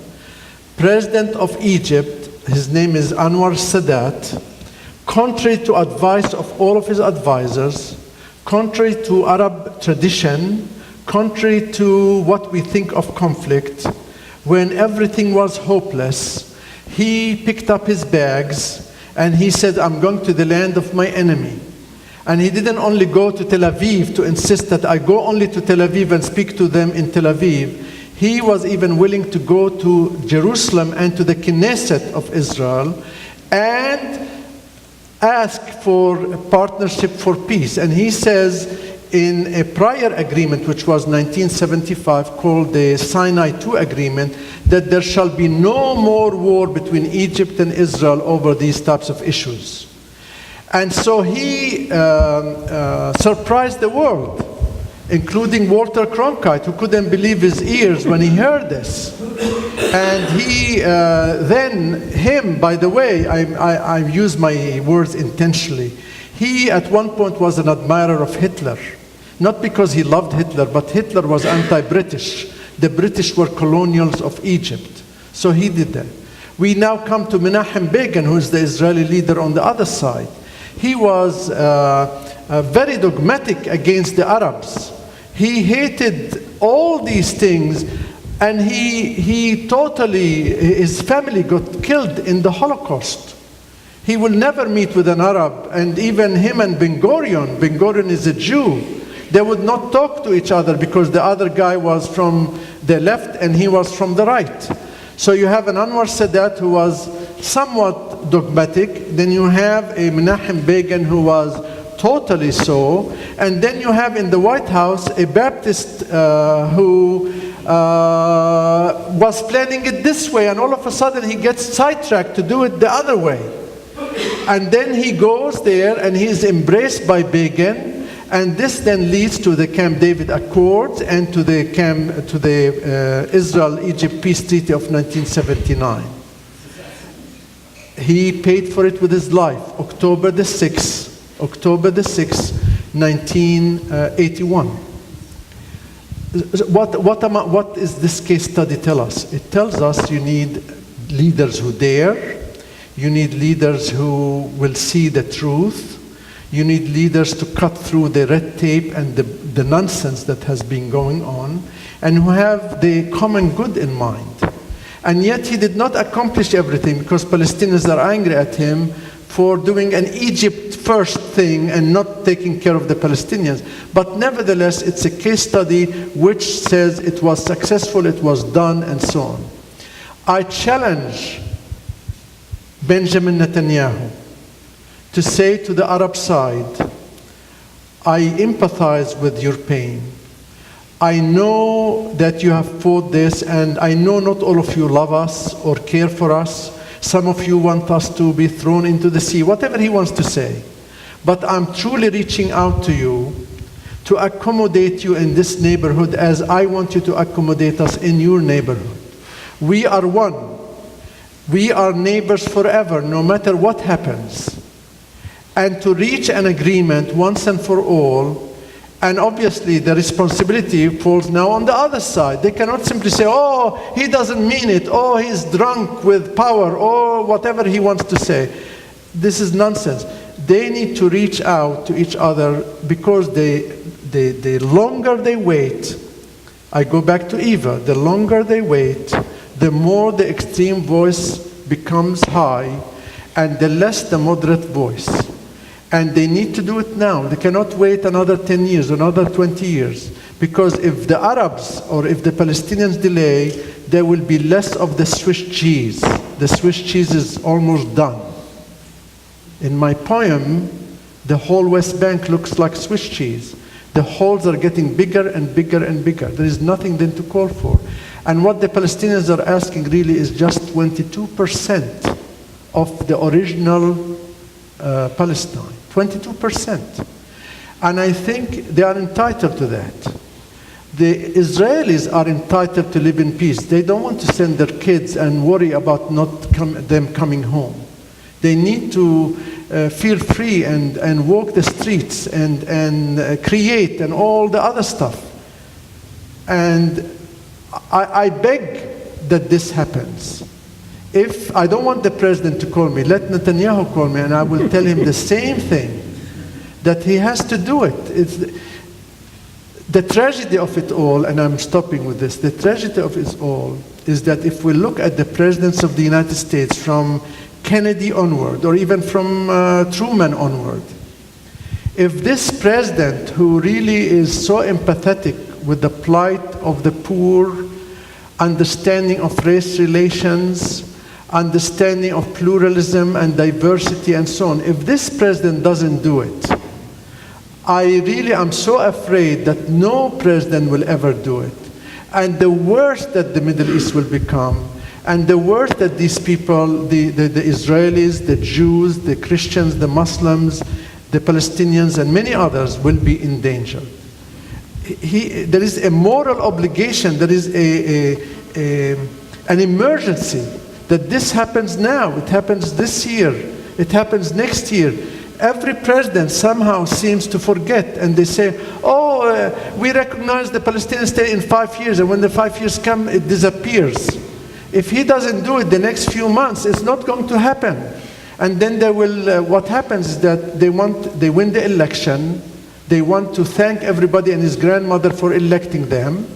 President of Egypt, his name is Anwar Sadat, contrary to advice of all of his advisors, contrary to Arab tradition, contrary to what we think of conflict, when everything was hopeless, he picked up his bags and he said, I'm going to the land of my enemy. And he didn't only go to Tel Aviv to insist that I go only to Tel Aviv and speak to them in Tel Aviv. He was even willing to go to Jerusalem and to the Knesset of Israel and ask for partnership for peace. And he says in a prior agreement, which was 1975, called the Sinai II Agreement, that there shall be no more war between Egypt and Israel over these types of issues. And so he surprised the world, including Walter Cronkite, who couldn't believe his ears when he heard this. And he by the way, I use my words intentionally, he at one point was an admirer of Hitler. Not because he loved Hitler, but Hitler was anti-British. The British were colonials of Egypt. So he did that. We now come to Menachem Begin, who is the Israeli leader on the other side. He was very dogmatic against the Arabs. He hated all these things, and his family got killed in the Holocaust. He will never meet with an Arab, and even him and Ben Gurion is a Jew. They would not talk to each other because the other guy was from the left and he was from the right. So you have an Anwar Sadat who was somewhat dogmatic. Then you have a Menachem Begin who was totally so. And then you have in the White House a Baptist who was planning it this way, and all of a sudden he gets sidetracked to do it the other way. And then he goes there and he's embraced by Begin. And this then leads to the Camp David Accords and to the Israel-Egypt Peace Treaty of 1979. He paid for it with his life, October the 6th, 1981. What is this case study tell us? It tells us you need leaders who dare, you need leaders who will see the truth, you need leaders to cut through the red tape and the nonsense that has been going on, and who have the common good in mind. And yet he did not accomplish everything because Palestinians are angry at him for doing an Egypt first thing and not taking care of the Palestinians. But nevertheless, it's a case study which says it was successful, it was done, and so on. I challenge Benjamin Netanyahu to say to the Arab side, I empathize with your pain. I know that you have fought this, and I know not all of you love us or care for us. Some of you want us to be thrown into the sea, whatever he wants to say. But I'm truly reaching out to you to accommodate you in this neighborhood as I want you to accommodate us in your neighborhood. We are one. We are neighbors forever, no matter what happens. And to reach an agreement once and for all, and obviously the responsibility falls now on the other side. They cannot simply say, oh, he doesn't mean it, oh, he's drunk with power, or whatever he wants to say. This is nonsense. They need to reach out to each other because the longer they wait, I go back to Eva, the longer they wait, the more the extreme voice becomes high and the less the moderate voice. And they need to do it now. They cannot wait another 10 years, another 20 years. Because if the Arabs or if the Palestinians delay, there will be less of the Swiss cheese. The Swiss cheese is almost done. In my poem, the whole West Bank looks like Swiss cheese. The holes are getting bigger and bigger and bigger. There is nothing then to call for. And what the Palestinians are asking really is just 22% of the original Palestine. 22%. And I think they are entitled to that. The Israelis are entitled to live in peace. They don't want to send their kids and worry about them coming home. They need to feel free and walk the streets and create and all the other stuff. And I beg that this happens. If I don't want the president to call me, let Netanyahu call me and I will tell him the same thing, that he has to do it. It's the tragedy of it all, and I'm stopping with this, the tragedy of it all is that if we look at the presidents of the United States from Kennedy onward, or even from Truman onward, if this president who really is so empathetic with the plight of the poor, understanding of race relations, understanding of pluralism and diversity and so on. If this president doesn't do it, I really am so afraid that no president will ever do it. And the worse that the Middle East will become, and the worse that these people, the Israelis, the Jews, the Christians, the Muslims, the Palestinians, and many others will be in danger. There is a moral obligation, there is an emergency that this happens now, it happens this year, it happens next year. Every president somehow seems to forget, and they say, we recognize the Palestinian state in 5 years, and when the 5 years come, it disappears. If he doesn't do it the next few months, it's not going to happen. And then they will, what happens is that they win the election, they want to thank everybody and his grandmother for electing them,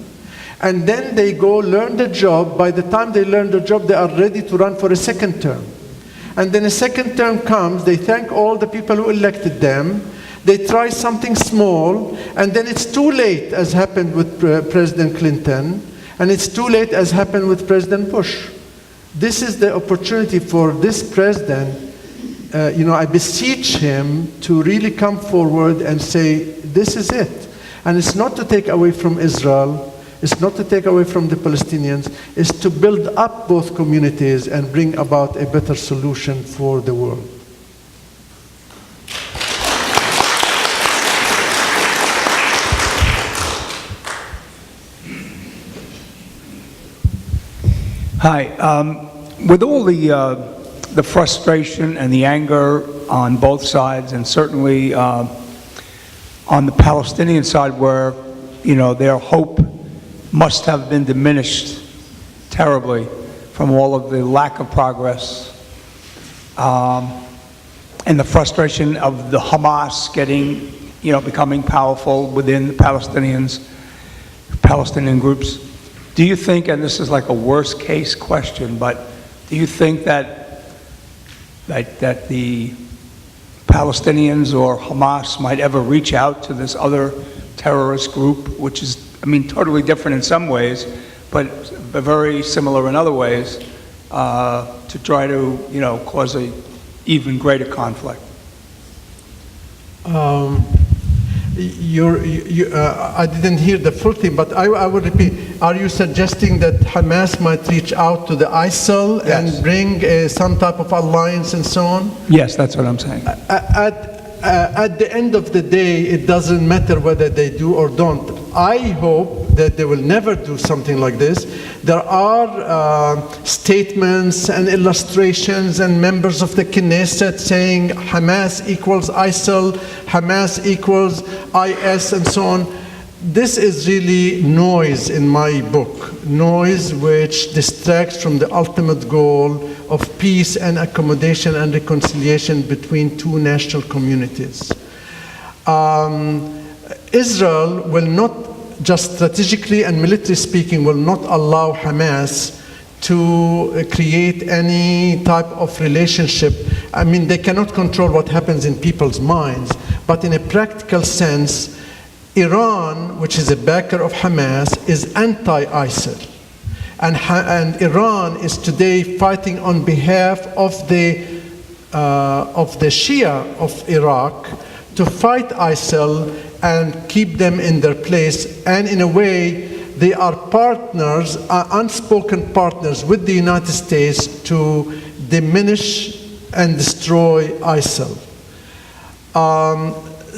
and then they go learn the job. By the time they learn the job, they are ready to run for a second term. And then a second term comes, they thank all the people who elected them, they try something small, and then it's too late, as happened with President Clinton, and it's too late, as happened with President Bush. This is the opportunity for this president. I beseech him to really come forward and say, this is it. And it's not to take away from Israel, it's not to take away from the Palestinians, it's to build up both communities and bring about a better solution for the world. Hi. With all the frustration and the anger on both sides, and certainly on the Palestinian side, where their hope must have been diminished terribly from all of the lack of progress, and the frustration of the Hamas becoming powerful within the Palestinian groups. Do you think, and this is like a worst case question, but do you think that the Palestinians or Hamas might ever reach out to this other terrorist group, which is, totally different in some ways, but very similar in other ways, to try to, cause a even greater conflict? I didn't hear the full thing, but I will repeat. Are you suggesting that Hamas might reach out to the ISIL and bring some type of alliance and so on? Yes, that's what I'm saying. At the end of the day, it doesn't matter whether they do or don't. I hope that they will never do something like this. There are statements and illustrations and members of the Knesset saying Hamas equals ISIL, Hamas equals IS, and so on. This is really noise in my book, noise which distracts from the ultimate goal of peace and accommodation and reconciliation between two national communities. Israel will not, just strategically and militarily speaking, will not allow Hamas to create any type of relationship. They cannot control what happens in people's minds, but in a practical sense, Iran, which is a backer of Hamas, is anti-ISIL. And Iran is today fighting on behalf of the Shia of Iraq to fight ISIL and keep them in their place. And in a way, they are partners, unspoken partners with the United States to diminish and destroy ISIL.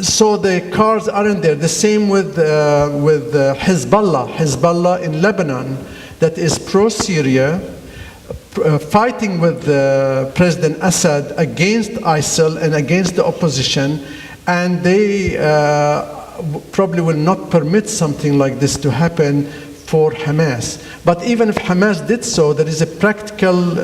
So the cards aren't there. The same with Hezbollah. Hezbollah in Lebanon, that is pro-Syria, fighting with President Assad against ISIL and against the opposition, and they probably will not permit something like this to happen for Hamas. But even if Hamas did so, there is a practical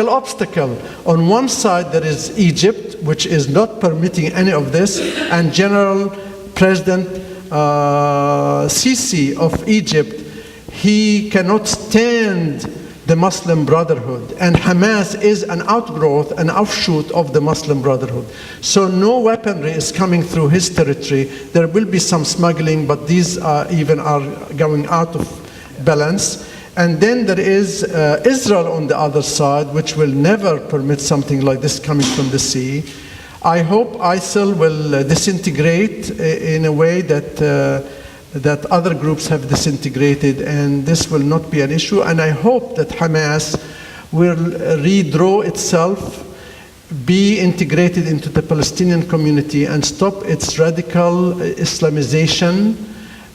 obstacle. On one side, there is Egypt, which is not permitting any of this, and General President Sisi of Egypt, he cannot stand the Muslim Brotherhood, and Hamas is an outgrowth, an offshoot of the Muslim Brotherhood. So no weaponry is coming through his territory. There will be some smuggling, but these even are going out of balance. And then there is Israel on the other side, which will never permit something like this coming from the sea. I hope ISIL will disintegrate in a way that other groups have disintegrated, and this will not be an issue. And I hope that Hamas will redraw itself, be integrated into the Palestinian community, and stop its radical Islamization,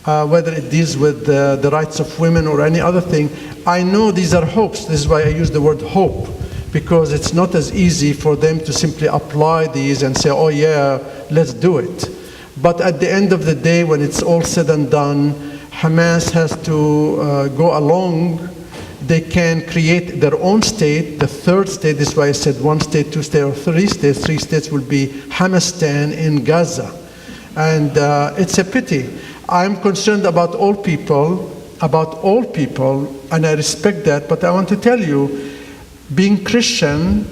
whether it deals with the rights of women or any other thing. I know these are hopes. This is why I use the word hope, because it's not as easy for them to simply apply these and say, oh yeah, let's do it. But at the end of the day, when it's all said and done, Hamas has to go along. They can create their own state, the third state. This is why I said 1 state, 2 states, or 3 states. 3 states will be Hamastan in Gaza. And it's a pity. I'm concerned about all people, and I respect that. But I want to tell you, being Christian,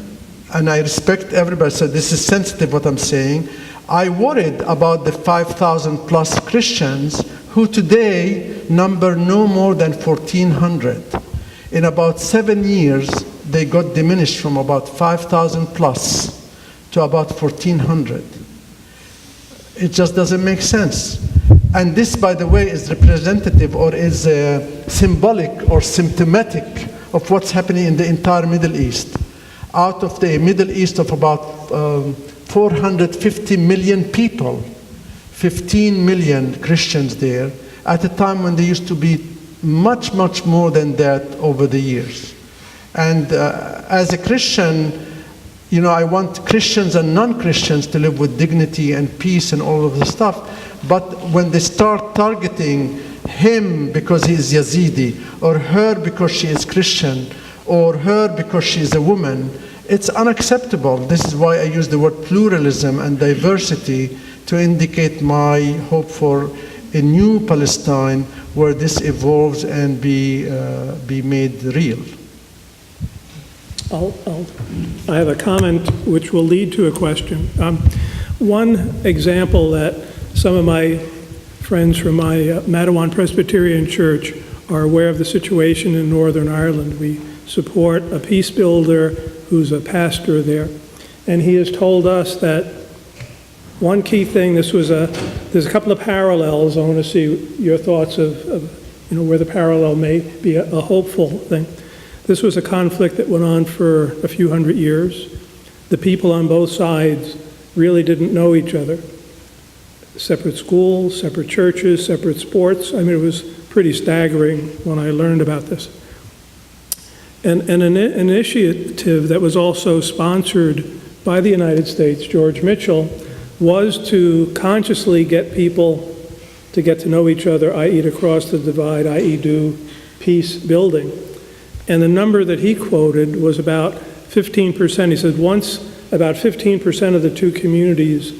and I respect everybody, so this is sensitive what I'm saying, I worried about the 5,000 plus Christians who today number no more than 1,400. In about 7 years, they got diminished from about 5,000 plus to about 1,400. It just doesn't make sense. And this, by the way, is representative or is symbolic or symptomatic of what's happening in the entire Middle East. Out of the Middle East of about 450 million people, 15 million Christians there, at a time when there used to be much, much more than that over the years. And as a Christian, you know, I want Christians and non-Christians to live with dignity and peace and all of the stuff. But when they start targeting him because he is Yazidi, or her because she is Christian, or her because she is a woman, it's unacceptable. This is why I use the word pluralism and diversity to indicate my hope for a new Palestine where this evolves and be made real. I have a comment which will lead to a question. One example that some of my friends from my Matawan Presbyterian Church are aware of the situation in Northern Ireland. We support a peace builder who's a pastor there, and he has told us that one key thing, there's a couple of parallels. I want to see your thoughts of where the parallel may be a hopeful thing. This was a conflict that went on for a few hundred years. The people on both sides really didn't know each other. Separate schools, separate churches, separate sports. I mean, it was pretty staggering when I learned about this. And an initiative that was also sponsored by the United States, George Mitchell, was to consciously get people to get to know each other, i.e. to cross the divide, i.e. do peace building. And the number that he quoted was about 15%. He said once about 15% of the two communities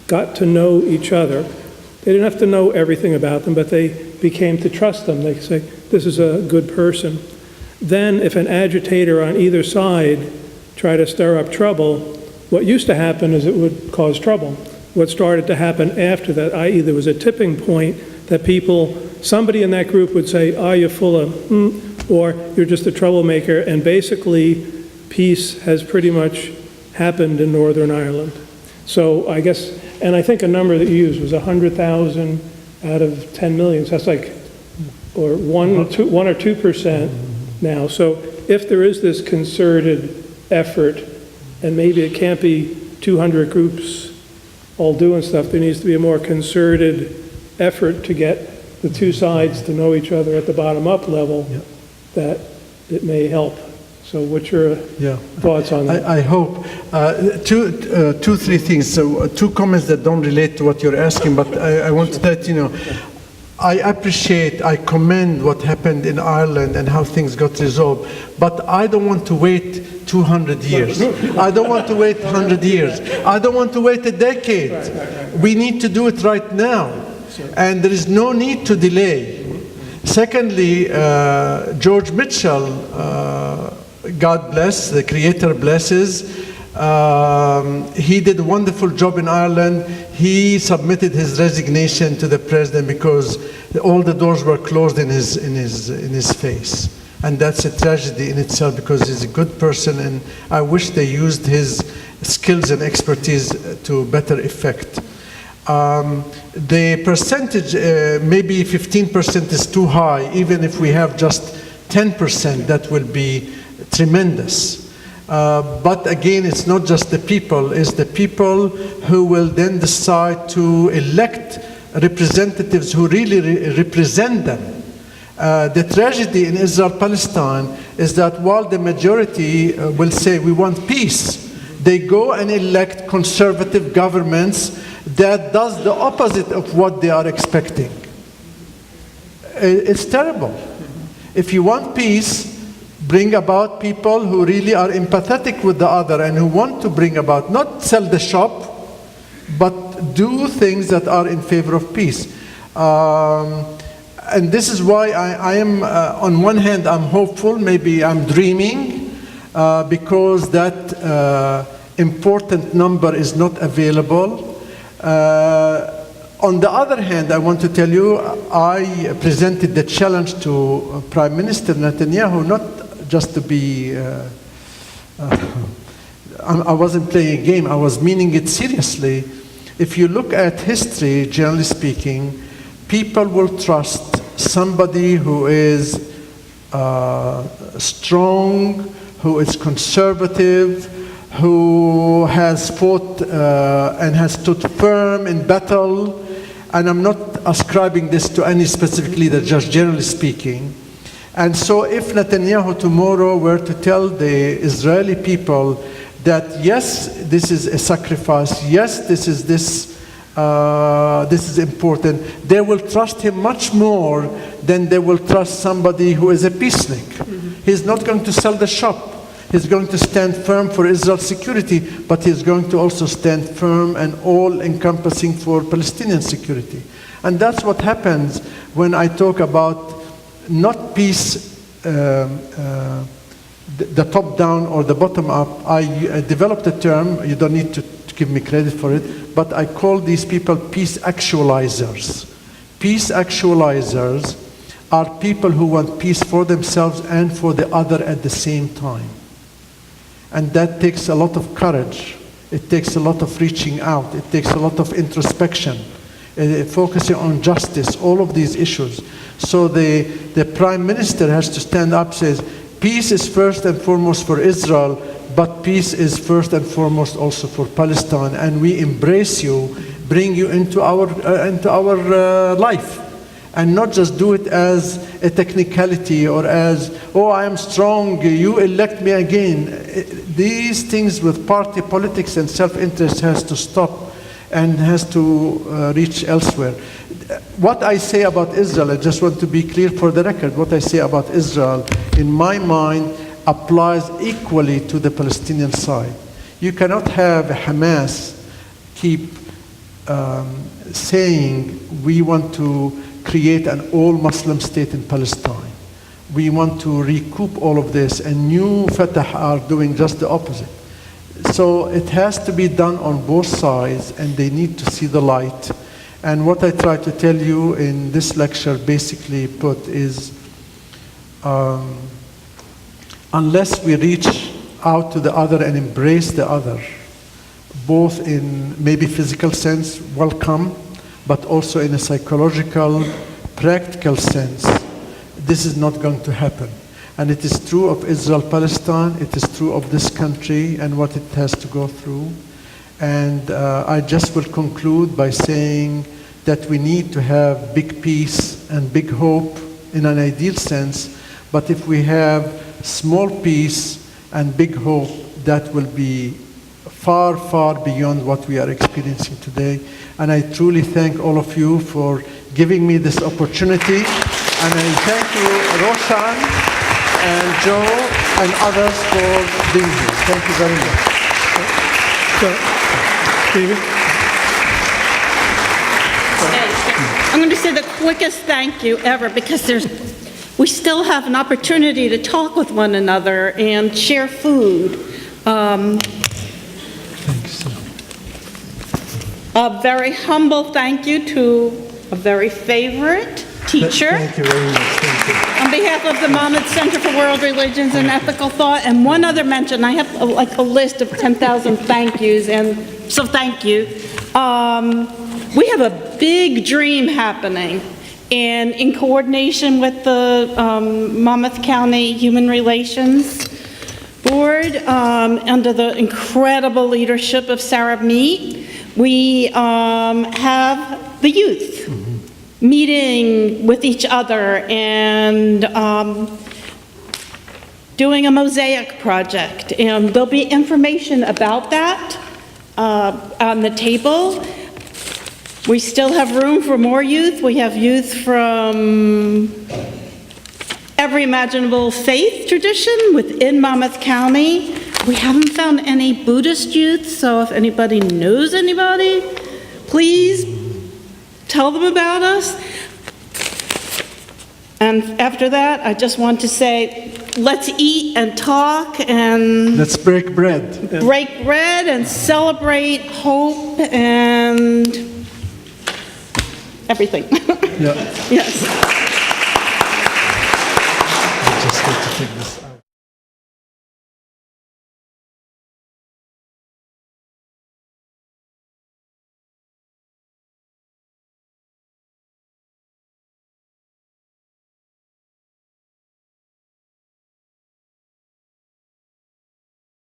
got to know each other. They didn't have to know everything about them, but they became to trust them. They say, this is a good person. Then if an agitator on either side tried to stir up trouble, what used to happen is it would cause trouble. What started to happen after that, i.e. there was a tipping point that somebody in that group would say, oh, you're full of or you're just a troublemaker, and basically peace has pretty much happened in Northern Ireland. So I guess, and I think a number that you used was 100,000 out of 10 million, so that's like, or 1 or 2% now. So if there is this concerted effort, and maybe it can't be 200 groups all doing stuff, there needs to be a more concerted effort to get the two sides to know each other at the bottom-up level, that it may help. So what's your thoughts on that? I hope. Three things. So 2 comments that don't relate to what you're asking, but I want to let you know, I appreciate, I commend what happened in Ireland and how things got resolved, but I don't want to wait 200 years. I don't want to wait 100 years. I don't want to wait a decade. We need to do it right now. And there is no need to delay. Secondly, George Mitchell, God bless, the Creator blesses, he did a wonderful job in Ireland. He submitted his resignation to the president because all the doors were closed in his face. And that's a tragedy in itself because he's a good person, and I wish they used his skills and expertise to better effect. The percentage, maybe 15% is too high. Even if we have just 10%, that will be tremendous. But again, it's not just the people, it's the people who will then decide to elect representatives who really represent them. The tragedy in Israel-Palestine is that while the majority will say we want peace, they go and elect conservative governments that does the opposite of what they are expecting. It's terrible. If you want peace, bring about people who really are empathetic with the other and who want to bring about, not sell the shop, but do things that are in favor of peace. And this is why I am, on one hand, I'm hopeful, maybe I'm dreaming, because that important number is not available. On the other hand, I want to tell you, I presented the challenge to Prime Minister Netanyahu, not just to be, I wasn't playing a game, I was meaning it seriously. If you look at history, generally speaking, people will trust somebody who is strong, who is conservative, who has fought and has stood firm in battle. And I'm not ascribing this to any specific leader, just generally speaking. And so if Netanyahu tomorrow were to tell the Israeli people that yes, this is a sacrifice, yes, this is important, they will trust him much more than they will trust somebody who is a peacenik. Mm-hmm. He's not going to sell the shop. He's going to stand firm for Israel's security, but he's going to also stand firm and all-encompassing for Palestinian security. And that's what happens when I talk about not peace, the top-down or the bottom-up. I developed a term, you don't need to give me credit for it, but I call these people peace actualizers. Peace actualizers are people who want peace for themselves and for the other at the same time. And that takes a lot of courage. It takes a lot of reaching out. It takes a lot of introspection, focusing on justice, all of these issues. So the Prime Minister has to stand up and says, peace is first and foremost for Israel, but peace is first and foremost also for Palestine. And we embrace you, bring you into our life. And not just do it as a technicality or as, oh, I am strong, you elect me again. These things with party politics and self-interest has to stop and has to reach elsewhere. What I say about Israel, I just want to be clear for the record, what I say about Israel, in my mind, applies equally to the Palestinian side. You cannot have Hamas keep saying we want to create an all-Muslim state in Palestine. We want to recoup all of this, and New Fatah are doing just the opposite. So it has to be done on both sides, and they need to see the light. And what I try to tell you in this lecture, basically put, is unless we reach out to the other and embrace the other, both in maybe physical sense, welcome, but also in a psychological, practical sense, this is not going to happen. And it is true of Israel-Palestine, it is true of this country and what it has to go through. And I just will conclude by saying that we need to have big peace and big hope in an ideal sense, but if we have small peace and big hope, that will be far, far beyond what we are experiencing today. And I truly thank all of you for giving me this opportunity. And I thank you, Roshan and Joe and others for being here. Thank you very much. So, Stephen? I'm going to say the quickest thank you ever, because we still have an opportunity to talk with one another and share food. A very humble thank you to a very favorite teacher. Thank you very much. Thank you. On behalf of the Monmouth Center for World Religions and Ethical Thought, and one other mention, I have like a list of 10,000 thank yous, and so thank you. We have a big dream happening, and in coordination with the Monmouth County Human Relations Board, under the incredible leadership of Sarah Meat, we have the youth meeting with each other and doing a mosaic project. And there'll be information about that on the table. We still have room for more youth. We have youth from every imaginable faith tradition within Monmouth County. We haven't found any Buddhist youth, so if anybody knows anybody, please tell them about us. And after that, I just want to say, let's eat and talk and let's break bread. Break bread and celebrate hope and everything. Yeah. Yes. I just need to take this out.